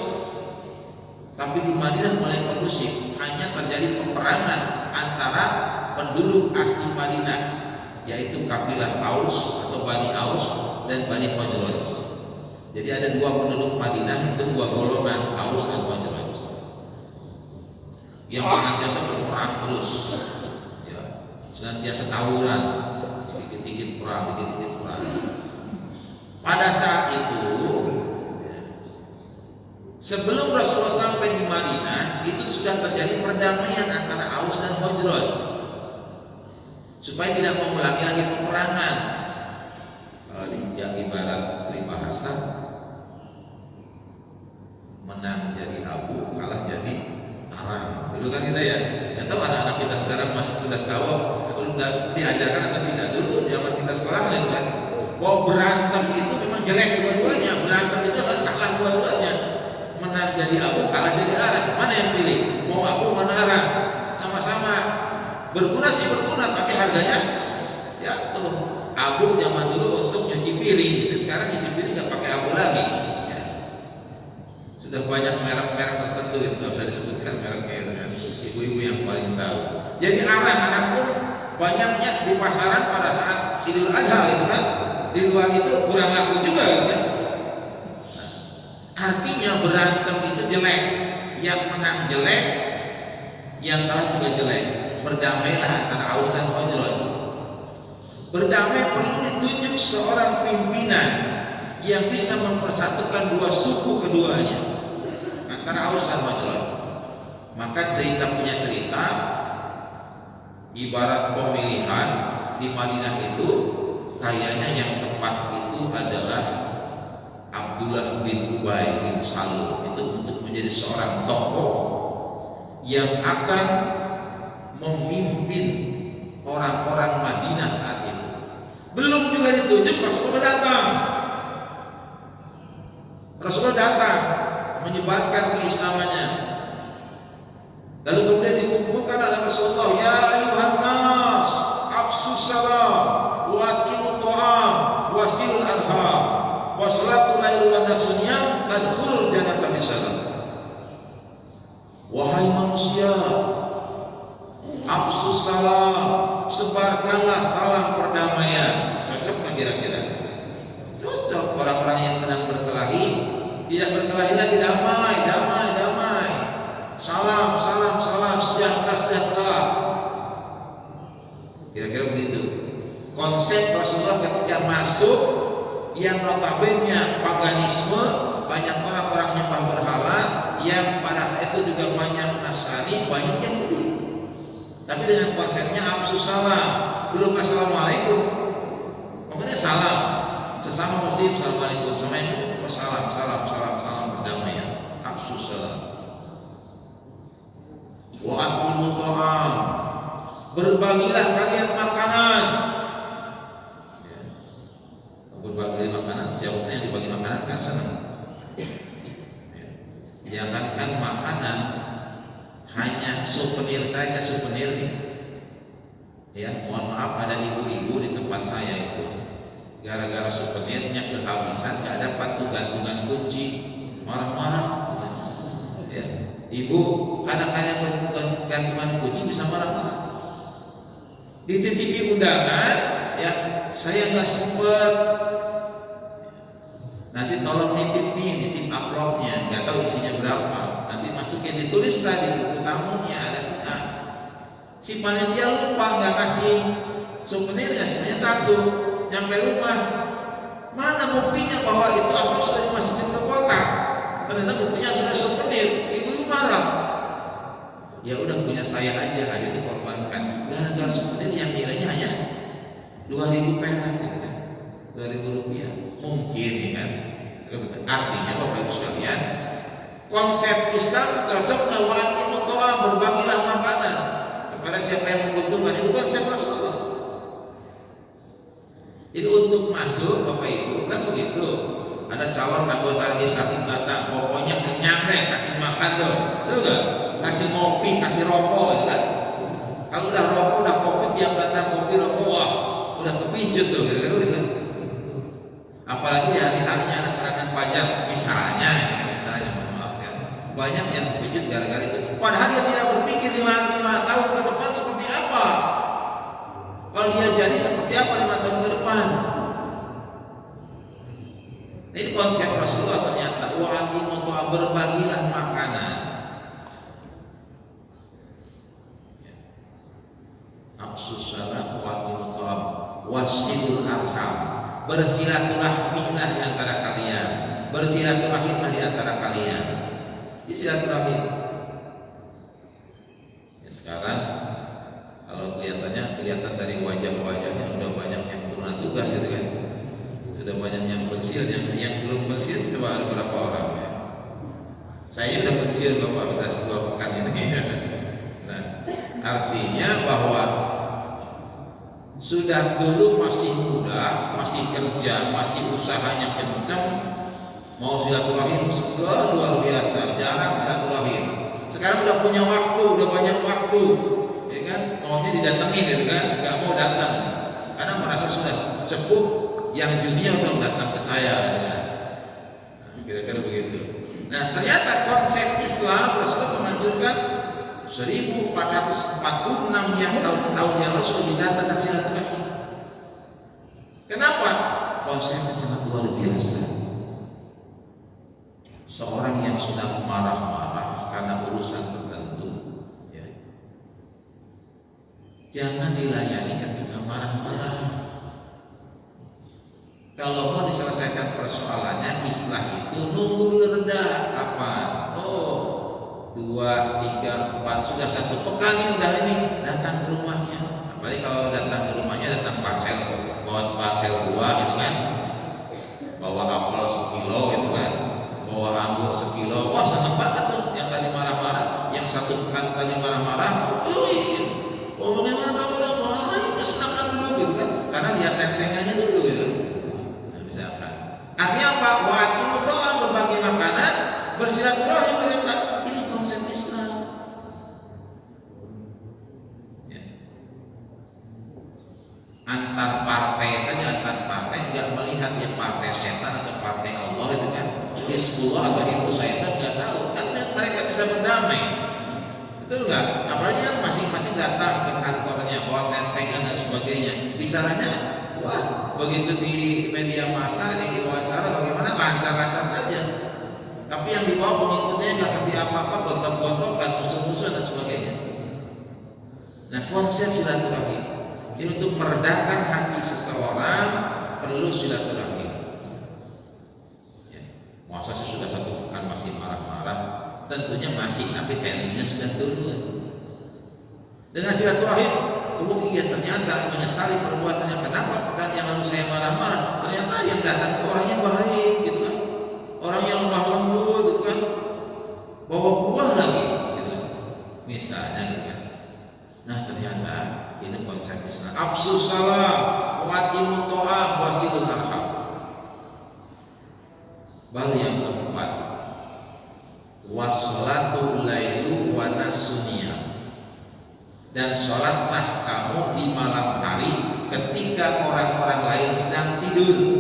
tapi di Madinah mulai kondusif. Hanya terjadi peperangan antara penduduk asli Madinah, yaitu kabilah Aus atau Bani Aus dan Bani Khazraj. Jadi ada dua penduduk Madinah, itu dua golongan, Aus dan Khazraj, yang senantiasa berperang terus, ya, senantiasa tawuran, dikit-dikit perang, dikit-dikit perang. Pada saat itu, sebelum Rasulullah sampai di Madinah, itu sudah terjadi perdamaian antara Aus dan Khazraj, supaya tidak mengulangi lagi peperangan. Yang ibarat peribahasa, menang jadi abu, kalah jadi arang. Dulu kan kita ya, nggak tahu anak-anak kita sekarang masih sudah tahu, sudah diajarkan atau tidak. Dulu zaman kita sekolah kan, bahwa berantem itu memang jelek dua-duanya, berantem itu adalah salah dua-duanya. Menang jadi abu, kalah jadi arang. Mana yang pilih? Mau abu, mana arang? Sama-sama berguna sih berguna, tapi harganya ya tuh. Abu zaman dulu untuk nyuci piring, jadi sekarang nyuci piring nggak pakai abu lagi. Ya. Sudah banyak merek-merek tertentu, itu nggak usah disebutkan mereknya, ibu-ibu yang paling tahu. Jadi arang pun banyaknya di pasaran pada saat Idul Adha itu kan. Di luar itu kurang laku juga gitu kan. Artinya berantem itu jelek, yang menang jelek, yang kalah juga jelek. Berdamailah antara Aus dan Khazraj. Berdamai perlu ditunjuk seorang pimpinan yang bisa mempersatukan dua suku keduanya, antara Aus dan Khazraj. Maka cerita punya cerita, ibarat pemilihan di Madinah itu, kayaknya yang tepat itu adalah Abdullah bin Ubay bin Salul, itu untuk menjadi seorang tokoh yang akan memimpin orang-orang Madinah saat itu. Belum juga ditunjuk, Rasulullah datang. Rasulullah datang menyebarkan keislamannya. Lalu kemudian dikumpulkan oleh Rasulullah, ya ayuhan nas, afsus salam, wa aqimu ta'am, wa silul arham, wa salatu lail wa nasunya, tadkhulul jannata bisalam. Wahai manusia, afsus salam, sebarkanlah salam perdamaian. Cocok nggak kira-kira? Cocok. Orang-orang yang sedang berkelahi tidak berkelahi lagi, damai, damai, damai. Salam, salam, salam, sejahtera, sejahtera. Kira-kira begitu. Konsep Rasulullah ketika masuk, yang notabene paganisme, banyak orang-orang nyembah berhala, yang pada saat itu juga banyak Nasrani, banyak Yahudi. Tapi dengan konsepnya afsus salam, belum assalamualaikum, pokoknya salam, sesama muslim assalamualaikum, sama yang itu salam, salam, salam, salam perdamaian, afsus salam. Wa aqimu ta'am, berbagilah kalian makanan. Ya. Berbagi makanan, siapapun yang dibagi makanan kan senang. Ya. Jangankan makanan, hanya souvenir saja, souvenir nih. Ya, mohon maaf, ada ibu-ibu di tempat saya itu, gara-gara souvenirnya kehabisan, gak dapat tuh gantungan kunci, marah-marah. Ya, ibu, kadang-kadang ketika Tuhan puji bisa marah-marah. Di TV undangan, ya saya nggak sempet. Nanti tolong nitip amplopnya, nggak tahu isinya berapa. Nanti masukin, ditulis tadi buku tamunya ada sekian. Si panitia lupa nggak kasih souvenirnya, hanya satu. Nyampe rumah, mana buktinya bahwa itu amplop sudah dimasukin ke kotak? Ternyata buktinya sudah souvenir. Ibu marah. Ya udah punya saya aja, ayo dikorbankan. Gara-gara souvenir yang nilainya hanya 2.000 perak, gitu kan? 2.000 rupiah. Mungkin ya kan. Artinya Bapak Ibu sekalian, konsep Islam cocok wa'atimu ta'am, berbagilah makanan kepada siapa yang membutuhkan. Itu konsep Rasulullah. Jadi untuk masuk Bapak Ibu kan begitu. Ada calon anggota legislatif datang, pokoknya kenyang deh, kasih makan dong, betul nggak? Kasih ngopi, kasih rokok, ya kan? Kalau udah rokok, udah kopi, tiap datang kopi rokok, wah, udah kepincut tuh, gitu. Apalagi di hari-harinya ada serangan pajak, misalnya, maaf ya, banyak yang kepincut gara-gara itu. Padahal dia tidak berpikir 5 tahun ke depan seperti apa. Kalau dia jadi seperti apa 5 tahun ke depan? Ini konsep Rasulullah ternyata. Wa'atimu ta'am, berbagilah makanan. Afsus salam wa'atimu ta'am wasilul arham, bersilaturahmilah di antara kalian. Bersilaturahimlah di antara kalian. Ini silaturahim. Ya, sekarang kalau kelihatan dari wajah-wajahnya udah banyak yang pernah tugas itu kan. Sudah banyak yang pensiun, yang belum pensiun coba ada berapa orang ya. Saya udah pensiun Bapak, udah 2 pekan ini. Nah, artinya bahwa sudah dulu masih muda, masih kerja, masih usahanya kencang, mau silaturahim luar biasa, jarang silaturahim. Sekarang udah punya waktu, udah banyak waktu, ya kan? Maunya didatengin gitu kan, nggak mau datang karena merasa sudah sepuh. Yang dunia udah datang ke saya, ya. Nah, kira-kira begitu. Nah, ternyata konsep Islam Rasulullah menganjurkan 1446 yang tahun yang Rasul bicara tentang silaturahim. Kenapa? Konsepnya sangat luar biasa. Seorang yang sedang marah-marah karena urusan tertentu, ya, jangan dilayani ketika marah-marah. Kalau mau diselesaikan persoalannya, islah itu nunggu dulu reda. Kapan? Oh, 2, 3, 4, sudah 1 pekan ini udah ini datang ke rumahnya. Apalagi kalau datang ke rumahnya, datang parcel, bawa parcel buah gitu kan, bawa apel 1 kilo gitu kan, bawa anggur 1 kilo. Wah, seneng banget tuh. Yang tadi marah-marah, yang 1 pekan tadi marah-marah, oh bagaimana kamu marah? Kesenangan dulu gitu kan, karena lihat tentengannya dulu gitu. Artinya apa? Wa'atimu ta'am, berbagi makanan, bersilaturahim dengan. Ini konsep Islam. Ya. Antar partai saja, antar partai nggak melihat ya partai setan atau partai Allah itu kan. Hizbullah atau Hizbul Syaitan nggak tahu. Kan mereka bisa berdamai. Betul nggak? Apalagi yang masing-masing datang ke kantornya, bawa tentengan dan sebagainya. Bicaranya, wah, begitu di media massa, di wawancara bagaimana lancar-lancar saja. Tapi yang dibawa pengikutnya nggak ngerti apa-apa, gontok-gontokan, musuh-musuh dan sebagainya. Nah, konsep silaturahim ini untuk meredakan hati seseorang perlu silaturahim. Ya, masa sih sudah 1 pekan masih marah-marah, tentunya masih, tapi tensinya sudah turun. Dengan silaturahim, oh iya ternyata menyesali perbuatannya. Kenapa pekan yang lalu saya marah-marah? Ternyata yang datang itu orangnya baik gitu kan, orang yang lemah lembut gitu kan, bawa buah lagi gitu kan, misalnya gitu kan. Nah, ternyata ini konsep Islam. Afsus salam wa'atimu ta'am wasilul arham. Baru yang keempat, wassalatul lailu wa nasuniyah, dan sholatlah kamu di malam hari ketika orang-orang lain sedang tidur.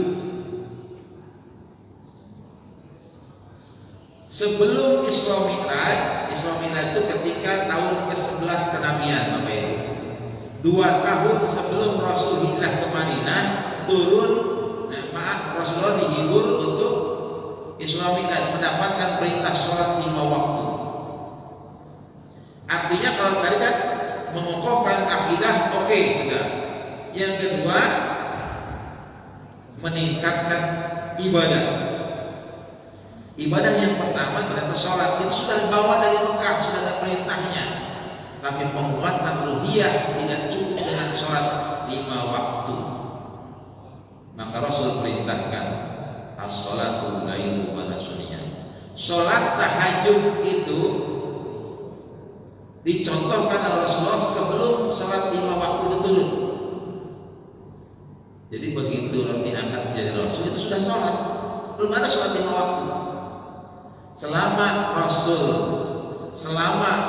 Sebelum Isra Mi'raj itu ketika tahun ke-11 kenabian Bapak Ibu. 2 tahun sebelum Rasul hijrah ke Madinah turun, Rasulullah dihibur untuk Isra Mi'raj, mendapatkan perintah sholat 5 waktu. Artinya kalau tadi kan mengokohkan akidah, oke, sudah. Yang kedua, meningkatkan ibadah. Ibadah yang pertama ternyata sholat itu sudah dibawa dari Mekah, sudah ada perintahnya. Tapi penguatan ruhiyah tidak cukup dengan sholat 5 waktu. Maka Rasul perintahkan as-sholatu lailu wa nasuniyah. Sholat tahajud itu dicontohkan oleh Rasulullah sebelum sholat 5 waktu itu turun. Jadi begitu diangkat menjadi Rasul itu sudah sholat, belum ada sholat 5 waktu. Selama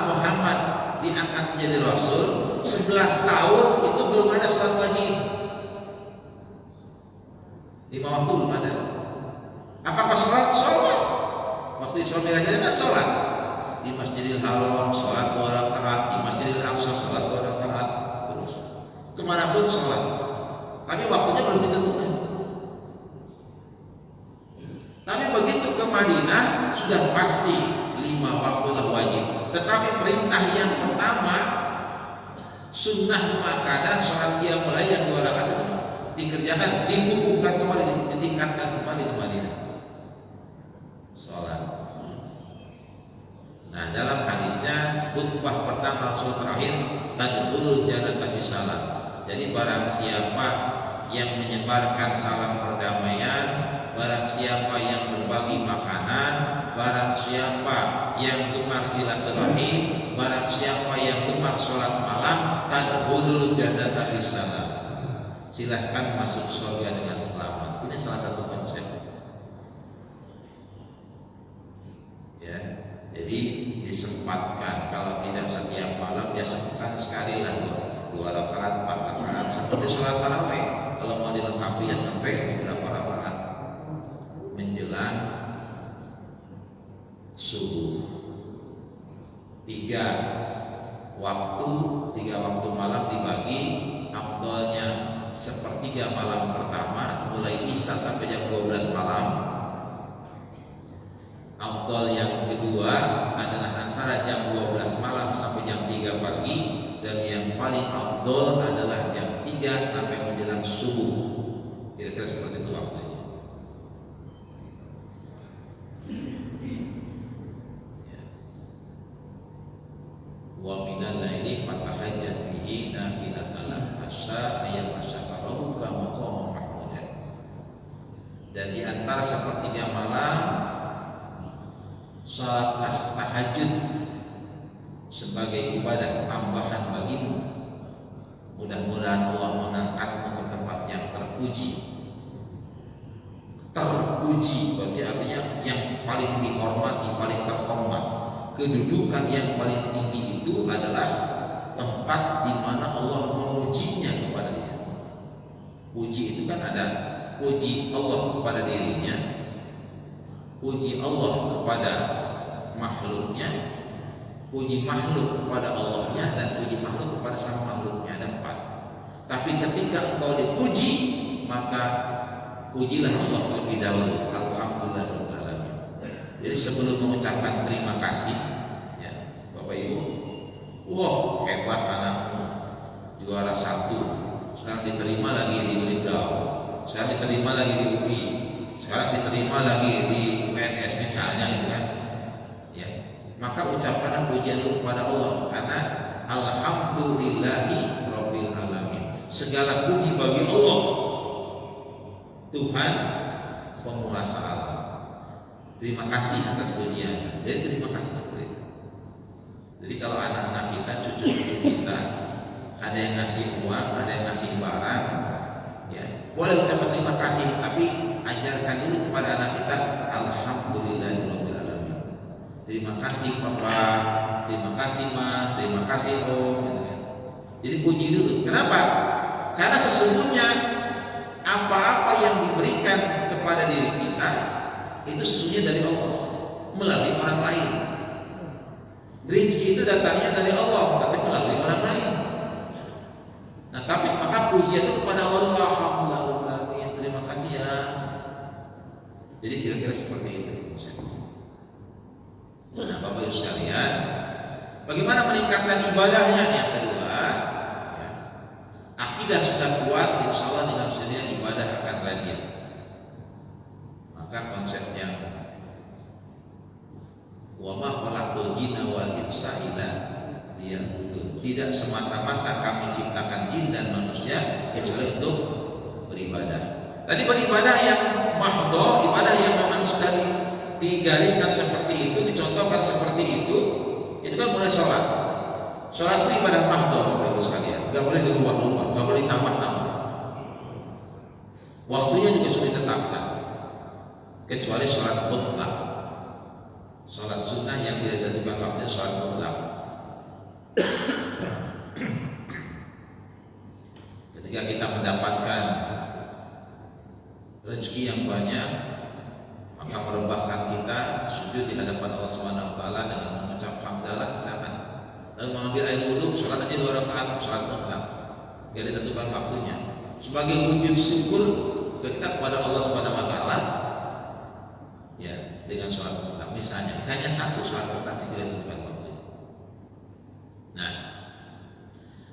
Muhammad diangkat menjadi Rasul 11 tahun itu belum ada sholat wajib 5 waktu, belum ada. Apakah sholat? Sholat. Waktu Isra Mi'raj kan sholat di Masjidil Haram, sholat 2 rakaat, di Masjidil Aqsa sholat 2 rakaat, terus kemanapun sholat. Tapi waktunya belum ditentukan. Tapi begitu ke Madinah sudah pasti 5 waktu lah wajib. Tetapi perintah yang pertama sunnah muakkadah sholat qiyamul lail yang 2 rakaat itu dikerjakan, dibukukan kembali, ditingkatkan kembali di Madinah. Sholat. Nah, dalam hadisnya khutbah pertama Rasul terakhir tadkhulul jannata bisalam. Jadi barang siapa yang menyebarkan salam perdamaian, barang siapa yang berbagi makanan, barang siapa yang gemar silaturahim, barang siapa yang gemar sholat malam, tadkhulul jannata bisalam. Silahkan masuk surga dengan selamat. Ini salah satu konsep. Ya, jadi disempatkan. Kalau tidak setiap malam, ya sempatkan sekali lah 2 rakaat, 4 rakaat. Seperti sholat tarawih. Kalau mau dilengkapi ya sampai beberapa rakaat menjelang subuh. 3 waktu malam dibagi, afdalnya sepertiga malam pertama mulai isya sampai jam 12 malam. Afdal yang kedua adalah antara jam 12 malam sampai jam 3 pagi, dan yang paling afdal adalah jam 3 sampai menjelang subuh. Kira-kira seperti itu waktunya. Wa minal laili fatahajjat bihi nafilatan lak asa ayat masyaka rabbuka maqaman mahmudan. Dan di antara sepertiga malam salat tahajud sebagai ibadah tambahan bagimu. Mudah-mudahan Allah mengangkatmu ke tempat yang terpuji. Terpuji berarti artinya yang paling dihormati, paling terhormat. Kedudukan yang paling tinggi itu adalah tempat di mana Allah memujinya kepada dia. Puji itu kan ada puji Allah kepada dirinya, puji Allah kepada makhluknya, puji makhluk kepada Allahnya, dan puji makhluk kepada sang makhluknya. Ada 4. Tapi ketika engkau dipuji, maka pujilah Allah terlebih dahulu. Alhamdulillahirabbil alamin. Jadi sebelum mengucapkan terima kasih, ya, Bapak Ibu, wah hebat anakmu, juara 1, sekarang diterima lagi di Lindau, sekarang diterima lagi di UI, sekarang diterima lagi di UNS misalnya, gitu kan? Ya, maka ucapkanlah pujian kepada Allah, karena alhamdulillahi rabbil alamin. Segala puji bagi Allah, Tuhan penguasa alam. Terima kasih atas pujian. Jadi terima kasih seperti itu. Jadi kalau anak-anak kita, cucu-cucu kita, ada yang ngasih uang, ada yang ngasih barang, ya boleh ucapkan terima kasih, tapi ajarkan dulu kepada anak kita alhamdulillahirabbil alamin. Terima kasih Papa, terima kasih Ma, terima kasih Om, gitu kan. Jadi puji dulu. Kenapa? Karena sesungguhnya apa-apa yang diberikan kepada diri kita itu sesungguhnya dari Allah. melalui orang lain. Rezeki itu datangnya dari Allah, tapi melalui orang lain. Nah, tapi maka pujian itu kepada Allah. Alhamdulillah, terima kasih ya. Jadi kira-kira seperti itu. Nah, Bapak Ibu sekalian, bagaimana meningkatkan ibadahnya? Yang kedua, ya, akidah sudah kuat, insya Allah dengan sendirinya ibadah akan rajin. Maka konsepnya wa ma khalaqtul jinna wal insa illa liya'budun. Tidak semata-mata kami ciptakan jin dan manusia kecuali untuk beribadah. Tadi beribadah yang mahdhah, ibadah yang memang sudah digariskan seperti itu, dicontohkan seperti itu kan mulai sholat. Sholat itu ibadah mahdhah, Bapak Ibu sekalian. Gak boleh dirubah-rubah, gak boleh ditambah-tambah. Waktunya juga sudah ditetapkan, kecuali sholat mutlak. Sholat sunnah yang tidak ditentukan waktunya sholat mutlak. Ketika kita mendapatkan rezeki yang banyak, maka merebahkan kita sujud di hadapan Allah Subhanahu wa taala dengan mengucap hamdalah misalkan, dan mengambil air wudhu, sholat aja 2 rakaat, sholat mutlak, tidak ditentukan waktunya, sebagai wujud syukur kita kepada Allah Subhanahu wa taala, ya, dengan sholat mutlak. Misalnya hanya 1 sholat mutlak yang tidak ditentukan waktunya. Nah,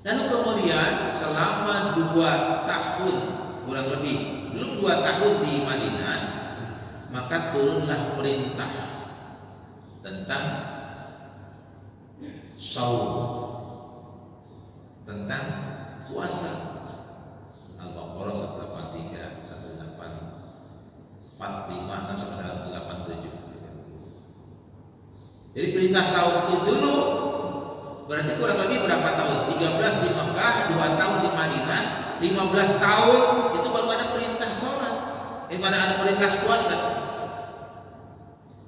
lalu kemudian selama 2 tahun kurang lebih, belum 2 tahun di Madinah, maka turunlah perintah tentang saum, tentang puasa. Al-Baqarah 183, 185, 187. Jadi perintah saum itu dulu berarti kurang lebih berapa tahun? 13 di Mekah, 2 tahun di Madinah, 15 tahun itu baru ada perintah sholat, mana ada perintah puasa.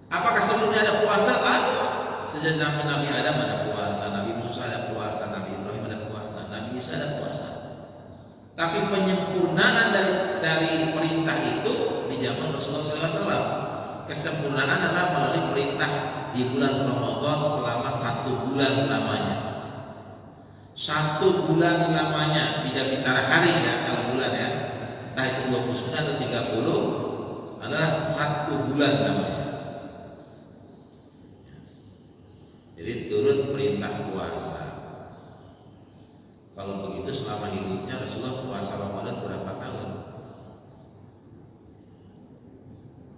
Apakah sebelumnya ada puasa? Ada. Sejak zaman Nabi Adam ada puasa, Nabi Musa ada puasa, Nabi Ibrahim ada puasa, Nabi Isa ada puasa. Tapi penyempurnaan dari perintah itu di zaman Rasulullah SAW. Kesempurnaan adalah melalui perintah di bulan Ramadan selama 1 bulan lamanya. 1 bulan lamanya, tidak bicara hari ya, kalau bulan ya, entah itu 29 atau 30, adalah 1 bulan namanya. Jadi turun perintah puasa. Kalau begitu selama hidupnya Rasulullah puasa Ramadan berapa tahun?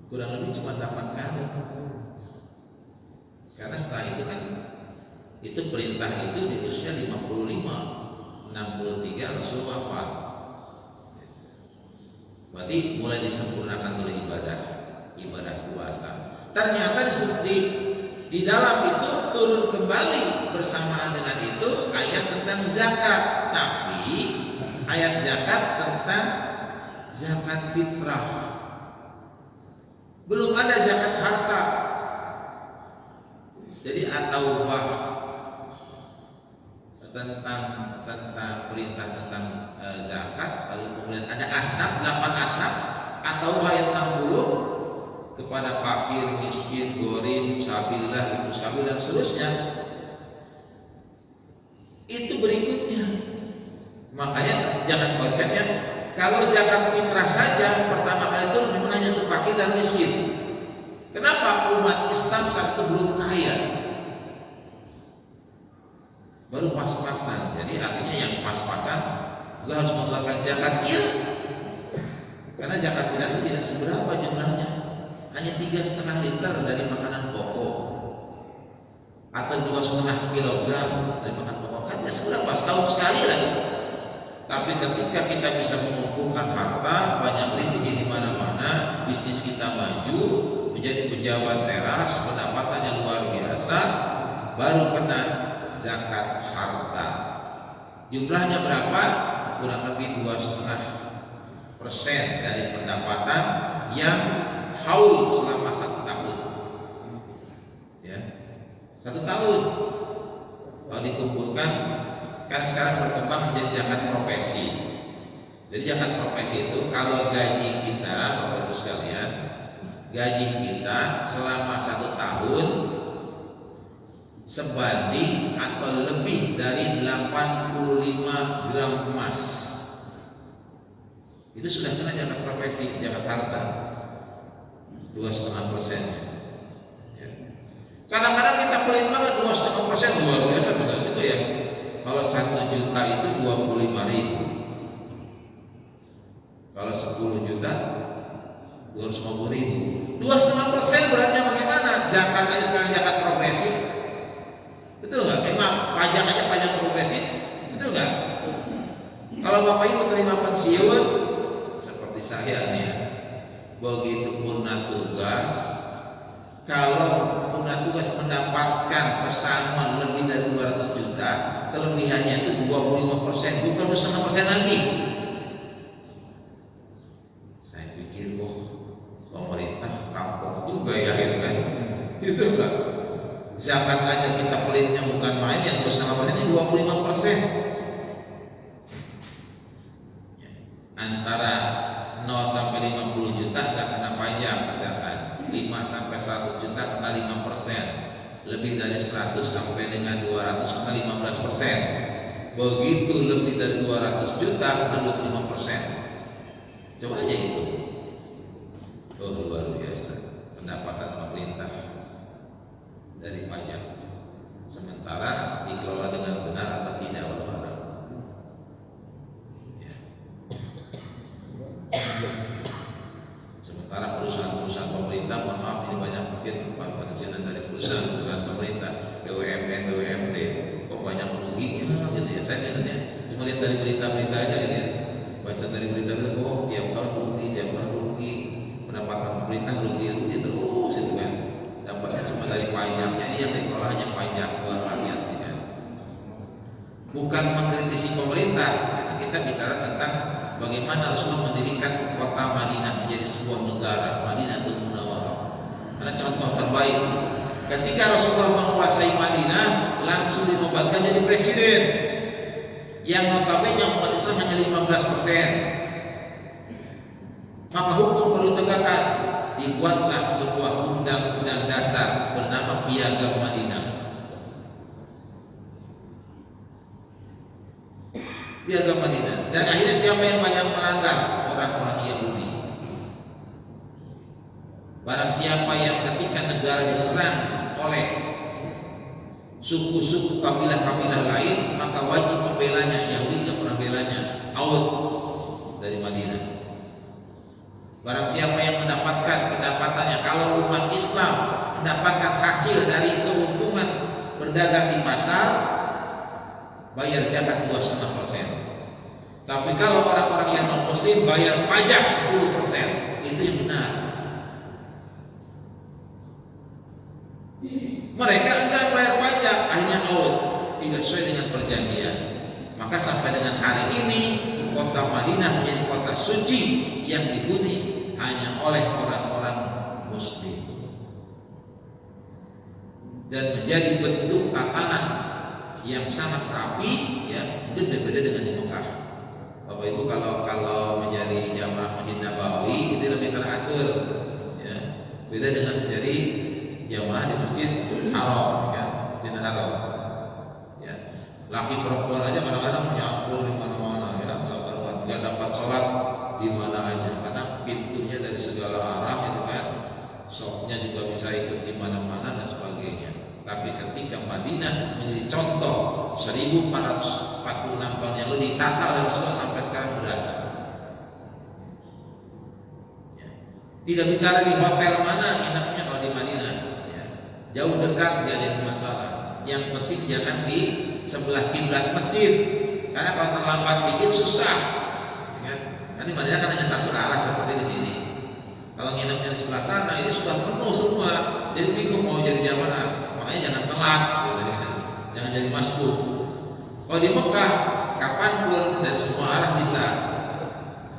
Kurang lebih cuma 8 kali. Karena setelah itu kan, itu perintah itu di usia 55, 63 Rasulullah wafat. Berarti mulai disempurnakan oleh ibadah puasa. Ternyata di dalam itu turun kembali bersamaan dengan itu ayat tentang zakat, tapi ayat zakat tentang zakat fitrah. Belum ada zakat harta. Jadi at-taubah tentang perintah tentang zakat, lalu kemudian ada asnaf, 8 asnaf, atau ayat 60 kepada fakir, miskin, gharib, sabilillah, ibu sabil dan seterusnya. Itu berikutnya. Makanya jangan konsepnya kalau zakat fitrah saja pertama kali itu memang hanya untuk fakir dan miskin. Kenapa umat Islam saat itu belum kaya? Baru pas-pasan. Jadi artinya yang pas-pasan juga harus mengeluarkan zakat. Iya. Karena zakat fitrah itu tidak seberapa jumlahnya. Hanya 3,5 liter dari makanan pokok atau 2,5 kilogram dari makanan pokok, kan tidak seberapa, setahun sekali lagi. Tapi ketika kita bisa mengumpulkan harta, banyak rezeki di mana-mana, bisnis kita maju, menjadi pejabat teras, pendapatannya luar biasa, baru kena zakat harta. Jumlahnya berapa? Kurang lebih 2,5% dari pendapatan yang haul selama 1 tahun. Ya, 1 tahun. Kalau dikumpulkan, kan sekarang berkembang menjadi zakat profesi. Jadi zakat profesi itu kalau gaji kita, Bapak Ibu sekalian, gaji kita selama 1 tahun sebanding atau lebih dari 85 gram emas. Itu sudah kena zakat profesi, zakat harta 2,5%. Ya. Kadang-kadang kita pelit banget 2,5%, luar biasa benar itu ya. Kalau 1 juta itu 25.000. Kalau 10 juta 250.000. 2,5% beratnya bagaimana? Zakat aja sekarang zakat progresif. Betul nggak? Memang pajak aja pajak progresif. Betul nggak? Kalau Bapak Ibu terima pensiun seperti saya nih ya, begitu purna tugas, kalau purna tugas mendapatkan pesangon lebih dari 200 juta, kelebihannya itu 25%, bukan 2,5% lagi. Saya pikir, pemerintah rampok juga ya, kan? Gitu nggak? Zakat aja kita pelitnya bukan main, yang 2,5% ini 25%. Antara 0 sampai 50 juta nggak kena pajak misalkan, 5 sampai 100 juta kena 5%, lebih dari 100 sampai dengan 200 kena 15%, begitu lebih dari 200 juta kena 25%. Coba aja itu. Oh, luar biasa pendapatan pemerintah dari pajak, sementara dikelola dengan benar atau tidak Allah alam. Ya. Sementara perusahaan-perusahaan pemerintah, mohon maaf ini banyak mungkin penghasilan dari perusahaan-perusahaan pemerintah, BUMN, BUMD, kok banyak ruginya gitu ya. Saya lihatnya cuma lihat dari berita-berita aja gitu ya, baca dari berita-berita, oh tiap tahun rugi, tiap tahun rugi, pendapatan pemerintah rugi terus itu kan. Dapatnya cuma dari pajaknya, ini yang dikelola hanya pajak buat rakyat ya. Bukan mengkritisi pemerintah, kita bicara tentang bagaimana Rasulullah mendirikan kota Madinah menjadi sebuah negara, Madinatul Munawwarah. Karena contoh terbaik, ketika Rasulullah menguasai Madinah, langsung dinobatkan jadi presiden, yang notabene umat Islam hanya 15%. Maka hukum perlu tegakkan. Dibuatlah sebuah undang-undang dasar bernama Piagam Madinah. Piagam Madinah. Dan akhirnya siapa yang banyak melanggar? Orang-orang Yahudi. Barang siapa yang ketika negara diserang oleh suku-suku kabilah-kabilah lain, maka wajib membelanya. Yahudi tidak pernah belanya. Out dari Madinah. Barang siapa yang mendapatkan pendapatannya, kalau umat Islam mendapatkan hasil dari keuntungan berdagang di pasar, bayar zakat 2,5%. Tapi kalau orang-orang yang non muslim bayar pajak 10%. Itu yang benar. Mereka enggak bayar pajak, akhirnya out, tidak sesuai dengan perjanjian. Maka sampai dengan hari ini kota Madinah menjadi kota suci yang dihuni hanya oleh orang-orang muslim dan menjadi bentuk tatanan yang sangat rapi ya, berbeda dengan di Mekah. Bapak Ibu kalau menjadi jamaah Masjid Nabawi itu lebih teratur ya, beda dengan menjadi jamaah di Masjid Haram ya, Masjid Haram ya. Laki perempuan aja kadang-kadang nyampur di mana-mana ya, nggak dapat sholat di mana aja karena pintunya dari segala arah itu kan, shopnya juga bisa ikut di mana-mana dan sebagainya. Tapi ketika Madinah menjadi contoh 1446 tahun yang lalu ditata oleh Rasulullah sampai sekarang berasa. Ya. Tidak bicara di hotel mana enaknya kalau di Madinah, ya. Jauh dekat nggak jadi masalah. Yang penting jangan di sebelah kiblat masjid, karena kalau terlambat dikit susah. Ya. Karena Madinah kan hanya satu arah seperti di sini. Kalau nginepnya di sebelah sana ini sudah penuh semua, jadi bingung mau jadi jamaah. Makanya jangan telat, jangan jadi masbuk. Kalau di Mekah, kapanpun dan semua arah bisa.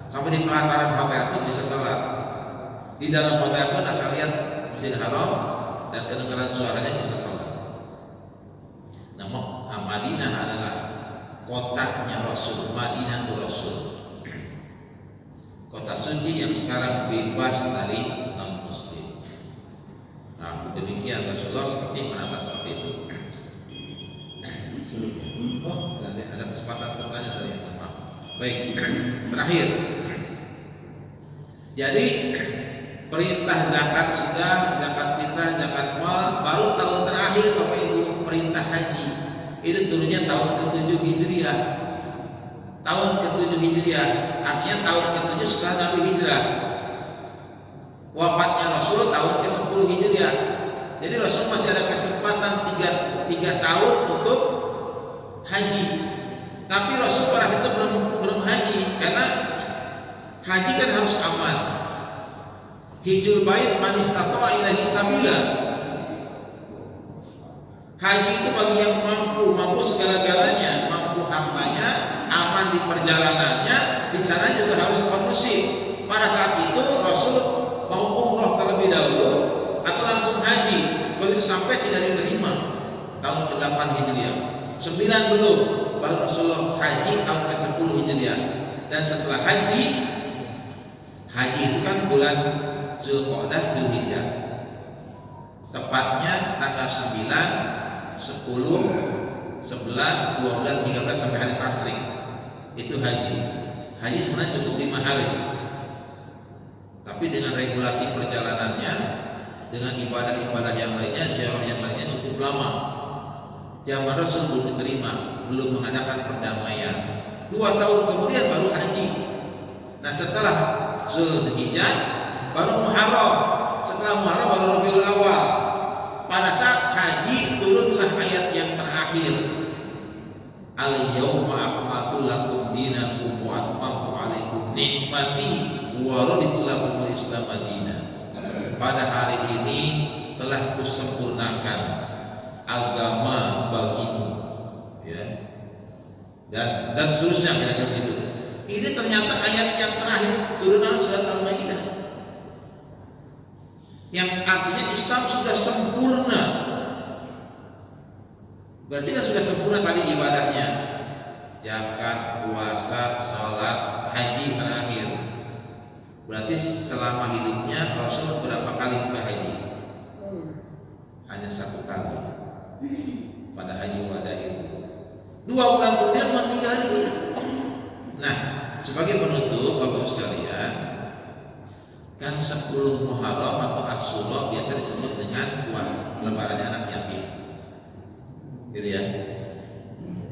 Sampai di pelataran hotel pun bisa sholat. Di dalam hotel pun asal lihat Masjid Haram dan kedengaran suaranya bisa sholat. Nah, Madinah adalah kotanya Rasul, Madinah itu Rasul. Kota suci yang sekarang bebas dari non muslim. Baik, terakhir. Jadi perintah zakat sudah, zakat fitrah, zakat mal, baru tahun terakhir Bapak Ibu perintah haji. Itu turunnya tahun ke-7 Hijriah. Tahun ke-7 Hijriah, artinya tahun ke-7 setelah Nabi hijrah. Wafatnya Rasul tahun ke-10 Hijriah. Jadi Rasul masih ada kesempatan 3 tahun untuk haji. Tapi Rasul pada itu belum haji, karena haji kan harus aman. Hijul bait man istata'a ilaihi sabila. Haji itu bagi yang mampu segala-galanya, mampu hartanya, aman di perjalanannya, di sana juga harus kondusif. Pada saat itu Rasul mau umroh terlebih dahulu atau langsung haji. Begitu sampai tidak diterima tahun ke-8 Hijriah. 9 belum, baru Rasulullah haji tahun ke-10 Hijriah. Dan setelah haji itu kan bulan Zulqa'dah, Dzulhijjah. Tepatnya tanggal 9, 10, 11, 12, 13 sampai hari Tasyrik. Itu haji. Haji sebenarnya cukup 5 hari. Tapi dengan regulasi perjalanannya, dengan ibadah-ibadah yang lainnya, ziarah yang lainnya cukup lama. Zaman Rasul belum diterima, belum mengadakan perdamaian. 2 tahun kemudian baru haji. Nah, setelah Zulhijjah baru Muharram, setelah Muharram baru Rabiul Awal. Pada saat haji turunlah ayat yang terakhir. Al-yawma akmaltu lakum dinakum wa atmamtu alaikum nikmati wa raditu lakum al-Islam madina. Pada hari ini telah kusempurnakan agama bagimu, ya. Dan seterusnya kira-kira begitu. Ini ternyata ayat yang terakhir turunan surat Al-Maidah, yang artinya Islam sudah sempurna. Berarti kan sudah sempurna tadi ibadahnya, zakat, puasa, sholat, haji terakhir. Berarti selama hidupnya Rasul berapa kali berhaji? Hanya 1 kali pada haji wada itu. 2 bulan kemudian meninggal dunia. Nah, sebagai penutup Bapak sekalian, kan 10 Muharram atau Asyura biasa disebut dengan puasa lebaran anak yatim, gitu ya.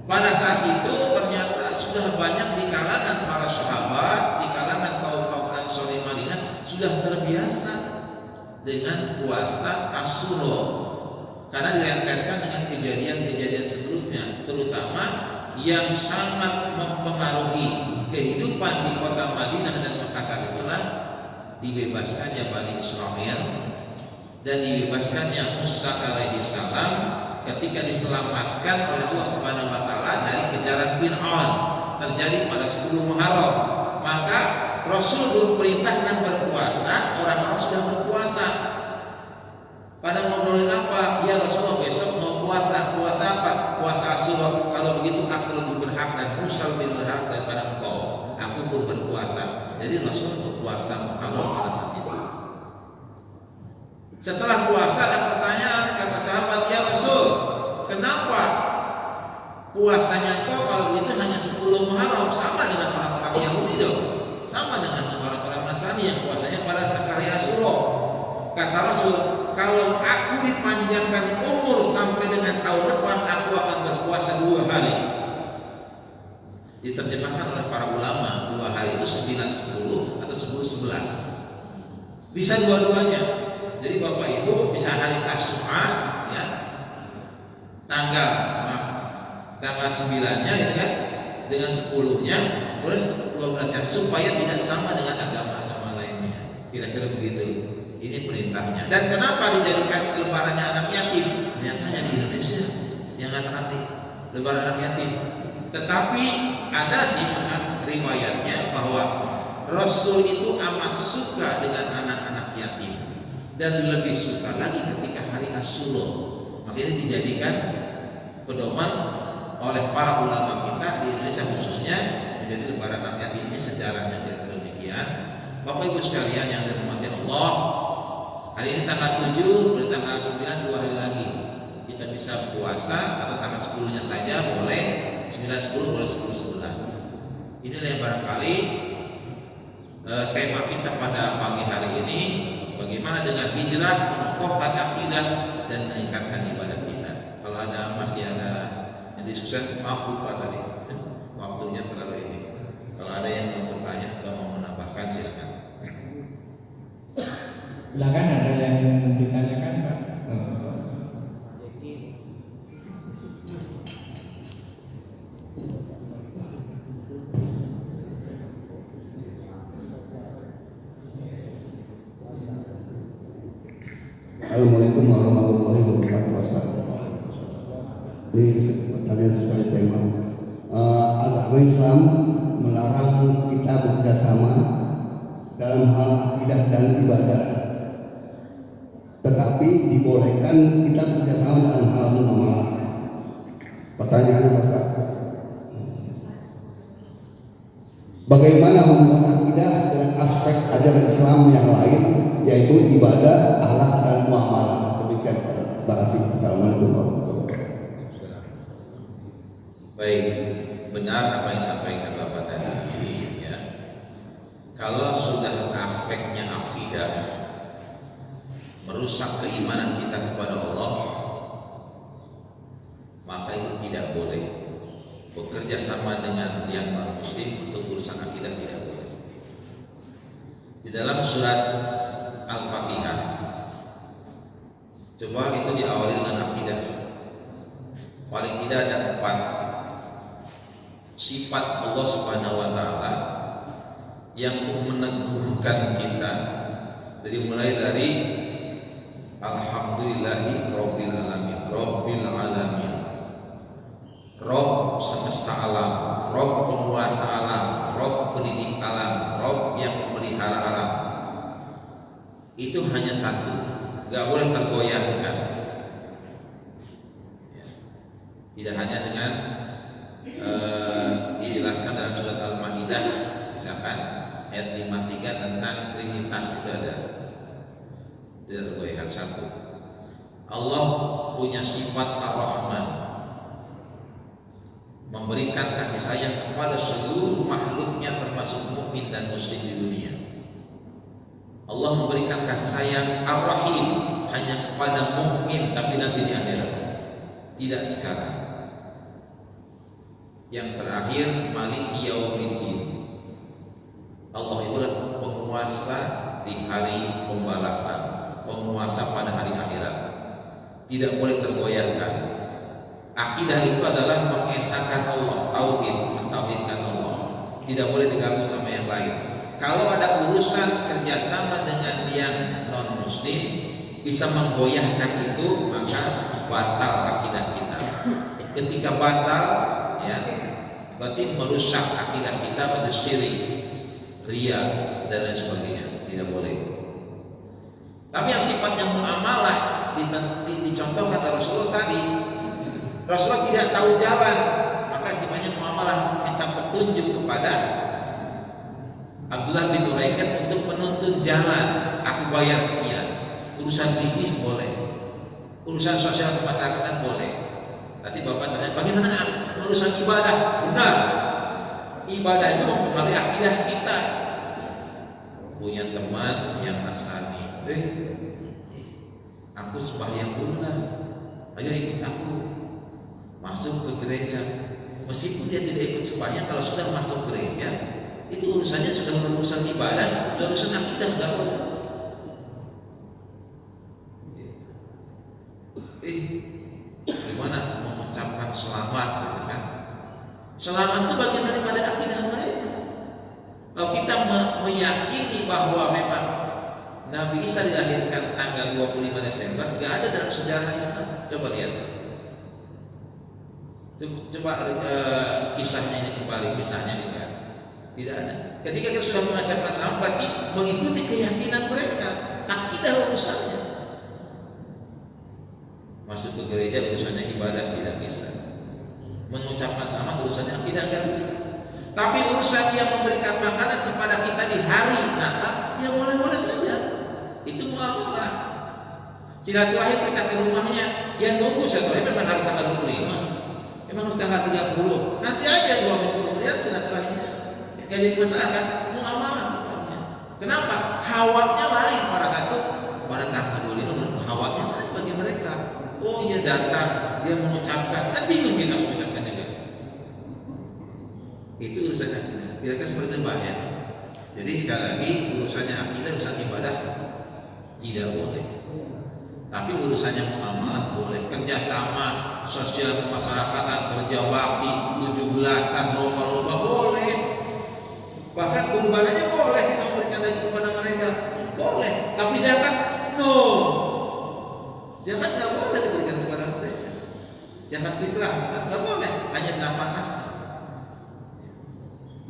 Pada saat itu ternyata sudah banyak di kalangan para sahabat, di kalangan kaum Ansor di Madinah sudah terbiasa dengan puasa Asyura, karena direntetkan dengan kejadian-kejadian sebelumnya, terutama yang sangat mempengaruhi kehidupan di kota Madinah dan Mekah saat itulah dibebaskannya Bani Israil dan dibebaskannya Musa alaihi salam ketika diselamatkan oleh Allah Subhanahu wa taala dari kejaran Fir'aun, terjadi pada 10 Muharram. Maka Rasul belum perintahkan berpuasa, orang-orang sudah berpuasa. Pada ngobrolin apa? Ya Rasulullah, besok mau puasa. Puasa apa? Puasa Asyura. Kalau begitu aku lebih berhak dan Musa lebih berhak daripada engkau. Aku pun berpuasa. Jadi Rasul berpuasa Muharram pada saat itu. Setelah puasa ada pertanyaan, kata sahabat, ya Rasul, kenapa puasanya kau kalau begitu hanya 10 Muharram, sama dengan orang-orang Yahudi dong, sama dengan orang-orang Nasrani yang puasanya pada hari Asyura. Kata Rasul, kalau aku dipanjangkan umur sampai dengan tahun depan, aku akan berpuasa 2 hari. Diterjemahkan oleh para ulama, 2 hari itu 9-10 atau 10-11. Bisa dua-duanya. Jadi Bapak Ibu bisa hari Tasyu'a, ya, tanggal 9-nya, ya kan, dengan 10-nya, boleh 12-nya, supaya tidak sama dengan agama-agama lainnya. Kira-kira begitu. Ini perintahnya. Dan kenapa dijadikan lebarannya anak yatim? Ternyata hanya di Indonesia yang anak lebaran anak yatim. Tetapi ada sih riwayatnya bahwa Rasul itu amat suka dengan anak-anak yatim dan lebih suka lagi ketika hari Asyura. Makanya dijadikan pedoman oleh para ulama kita di Indonesia khususnya menjadi lebaran anak yatim. Ini sejarahnya demikian. Bapak Ibu sekalian yang dirahmati Allah, hari ini tanggal 7, pada tanggal 9 2 hari lagi kita bisa puasa, atau tanggal 10-nya saja boleh, 9-10 boleh 10-11. Inilah yang barangkali tema kita pada pagi hari ini, bagaimana dengan hijrah mengokohkan akidah dan meningkatkan ibadah kita. Kalau masih ada yang diskusi, maaf lupa tadi waktunya terlalu ini. Kalau ada yang mau bertanya atau mau menambahkan, silakan. Silakan, ada yang ditanyakan, Pak? Assalamualaikum warahmatullahi wabarakatuh, Ustaz. Ini pertanyaan sesuai tema. Agama Islam melarang kita bekerjasama dalam hal akidah dan ibadah, tetapi dibolehkan kita bekerjasama dalam hal muamalah. Pertanyaan Ustaz, bagaimana hubungan akidah dengan aspek ajaran Islam yang lain, yaitu ibadah, akhlak, dan muamalah? Demikian. Terima kasih. Assalamualaikum warahmatullahi wabarakatuh. Baik, benar apa yang disampaikan Bapak tadi, ya. Kalau sudah aspeknya akidah merusak keimanan kita kepada Allah, maka itu tidak boleh bekerja sama dengan yang non-muslim untuk urusan akidah, tidak boleh. Di dalam surat Al-Fatihah, coba itu diawali dengan akidah. Paling tidak ada 4 sifat Allah Subhanahu wa taala yang meneguhkan kita, dari mulai dari alhamdulillahi rabbil alamin, rabbil alamin, Rob semesta alam, Rob penguasa alam, Rob pendidik alam, Rob yang memelihara alam. Itu hanya satu, gak boleh tergoyahkan. Tidak hanya dengan dijelaskan dalam surat Al-Maidah, misalkan ayat 53 tentang Trinitas itu ada, tidak tergoyahkan. Satu, Allah punya sifat Ar-Rahman, memberikan kasih sayang kepada seluruh makhluknya termasuk mukmin dan muslim di dunia. Allah memberikan kasih sayang Ar-Rahim hanya kepada mukmin, tapi nanti di akhirat, tidak sekarang. Yang terakhir, Maliki Yaumiddin, Allah itulah penguasa di hari pembalasan, penguasa pada hari akhirat, tidak boleh tergoyahkan. Akidah itu adalah mengesahkan Allah, tauhid, mentauhidkan Allah, tidak boleh diganggu sama yang lain. Kalau ada urusan kerjasama dengan yang non muslim bisa menggoyahkan itu, maka batal akidah kita. Ketika batal, ya, berarti merusak akidah kita pada syirik, riya, dan lain sebagainya. Tidak boleh. Tapi yang sifatnya muamalah dicontohkan oleh Rasulullah tadi. Rasulullah tidak tahu jalan, maka sifatnya muamalah, minta petunjuk kepada Abdullah bin Uraiqat untuk menuntun jalan. Aku bayar sekian. Urusan bisnis boleh, urusan sosial kemasyarakatan boleh. Nanti Bapak tanya, bagaimana urusan ibadah? Benar, ibadah itu mempengaruhi akidah kita. Punya teman yang Nasrani, aku sembahyang dulu lah, ayo ikut aku masuk ke gereja. Meskipun dia tidak ikut sembahyang, kalau sudah masuk gereja, itu urusannya sudah urusan ibadah, sudah urusan akidah, enggak boleh. Bagaimana mengucapkan selamat, gitu kan? Selamat itu bagian daripada akidah mereka. Kalau kita meyakini bahwa memang Nabi Isa dilahirkan tanggal 25 Desember, tidak ada dalam sejarah Islam. Coba lihat. Coba kisahnya ini kembali, kisahnya ini. Tidak ada. Ketika kita sudah mengucapkan selamat, berarti mengikuti keyakinan mereka, akidah urusannya. Masuk ke gereja urusannya ibadah, tidak bisa. Mengucapkan selamat urusannya akidah, tidak bisa. Tapi urusan yang memberikan makanan kepada kita di hari Natal, ya boleh-boleh saja. Itu muamalah. Silaturahim kita ke rumahnya, ya nunggu silaturahim memang harus tanggal 25, memang harus tanggal 30. Nanti aja 2 minggu kemudian silaturahimnya. nggak jadi masalah kan? Muamalah sebenarnya. Kenapa? Hawanya lain pada satu pada tahap dulu hawanya lain bagi mereka. Oh iya datang dia mengucapkan, kan bingung kita mengucapkan juga. Itu urusan akidah. Kira-kira seperti itu ya. Jadi sekali lagi urusannya akidah, urusan ibadah tidak boleh. Tapi urusannya muamalah boleh. Kerjasama sosial kemasyarakatan, kerja bakti, 17-an, lomba-lomba boleh. Bahkan kurbanannya boleh kita memberikan lagi kepada mereka. Boleh. Tapi zakat no. Zakat nggak boleh diberikan kepada mereka. Zakat fitrah nggak boleh. Hanya 8 asal.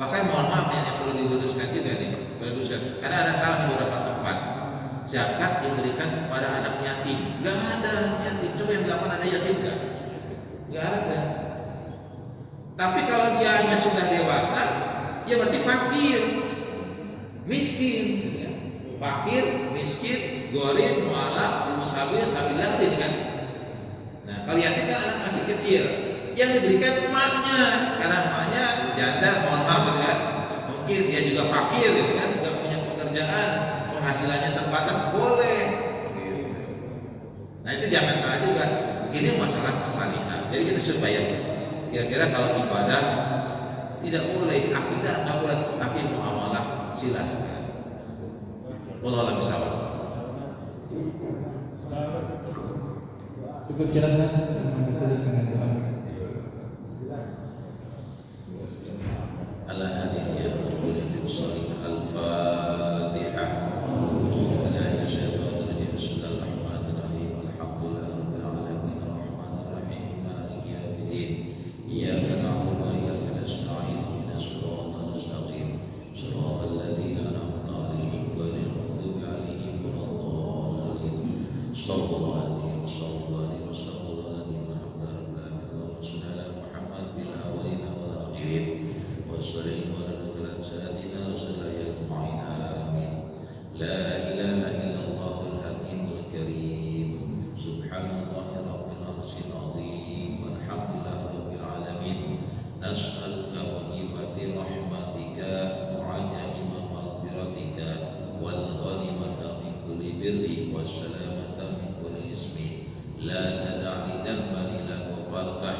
Bahkan mohon maaf yang perlu diluruskan juga nih, karena ada salah di beberapa tempat. Zakat diberikan kepada anak yatim, nggak ada yatim. Coba yang 8 ada yatim nggak ada. Tapi kalau dia hanya sudah dewasa, dia berarti fakir, miskin, fakir, miskin, gorib, mualaf, musabir, sabilah gitu kan. Nah kalau yatim kan anak masih kecil, yang diberikan emaknya, karena emaknya janda, mohon maaf kan, mungkin dia juga fakir gitu kan, tidak punya pekerjaan, penghasilannya terbatas, boleh gitu. Nah itu jangan salah juga, ini masalah kesalihan. Jadi kita supaya kira-kira kalau ibadah tidak boleh, akidah tidak boleh, tapi muamalah silahkan. Wallahu a'lam bishawab. Cukup jalankan dengan doa. على هذه الكلمة الصالحة الفاتحة لا الشيطان الرجيم بسم الله الرحمن الرحيم الحمد لله رب العالمين الرحمن الرحيم مالك يوم الدين إياك نعبد وإياك نستعين اهدنا الصراط المستقيم صراط الذين أنعمت عليهم غير المغضوب عليهم ولا الضالين صلى الله عليه وسلم اللهم صل على محمد في الأولين والآخرين والصلاة والسلام سيدنا رسول الله أجمعين آمين. لا إله إلا الله الحكيم الكريم سبحان الله رب العرش العظيم والحمد لله رب العالمين. نسألك موجبات رحمتك وعجائب مغفرتك والغنيمة من كل بر والسلامة من كل اسم لا تدع ذنبا إلا غفرته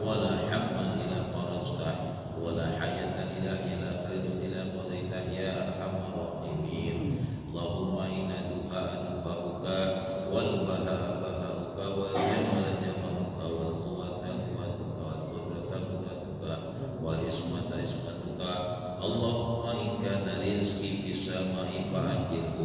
ولا حما إلا فرجته ولا حاجة إلا خير إلا قضيته يا أرحم الراحمين. اللهم إنا دعاؤك والبهاء بهاؤك والجمال جمالك والقوة قوتك والقدرة قدرتك والعصمة عصمتك. اللهم إن كان رزقي في السماء فأجره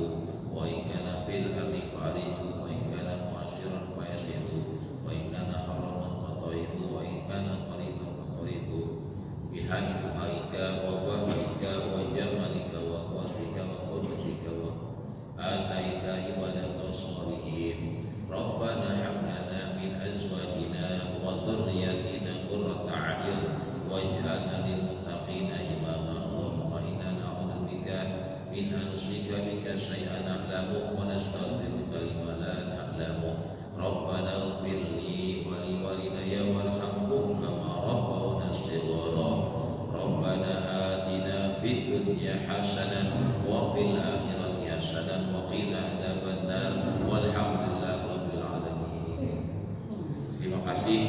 وإن كان في الأرض فأعرضه وإن كان معسرا فيسره وإن كان حراما فطهره وإن كان قريبا فقربه بحق دعائك ووهبك وجمالك وقوتك وقدرتك وآتيت عبادك الصالحين. ربنا هب لنا من أزواجنا وذرياتنا قرة أعين واجعلنا للمتقين إماما. اللهم إنا نعوذ بك من أن نشرك بك شيئا نعلمه ونستغفرك لما لا نعلمه. ربنا اغفر لي ولوالدي وارحمهم كما ربونا صغارا. ربنا آتنا في الدنيا حسنة وفي الآخرة حسنة وقنا عذاب النار والحمد لله رب العالمين. Terima kasih.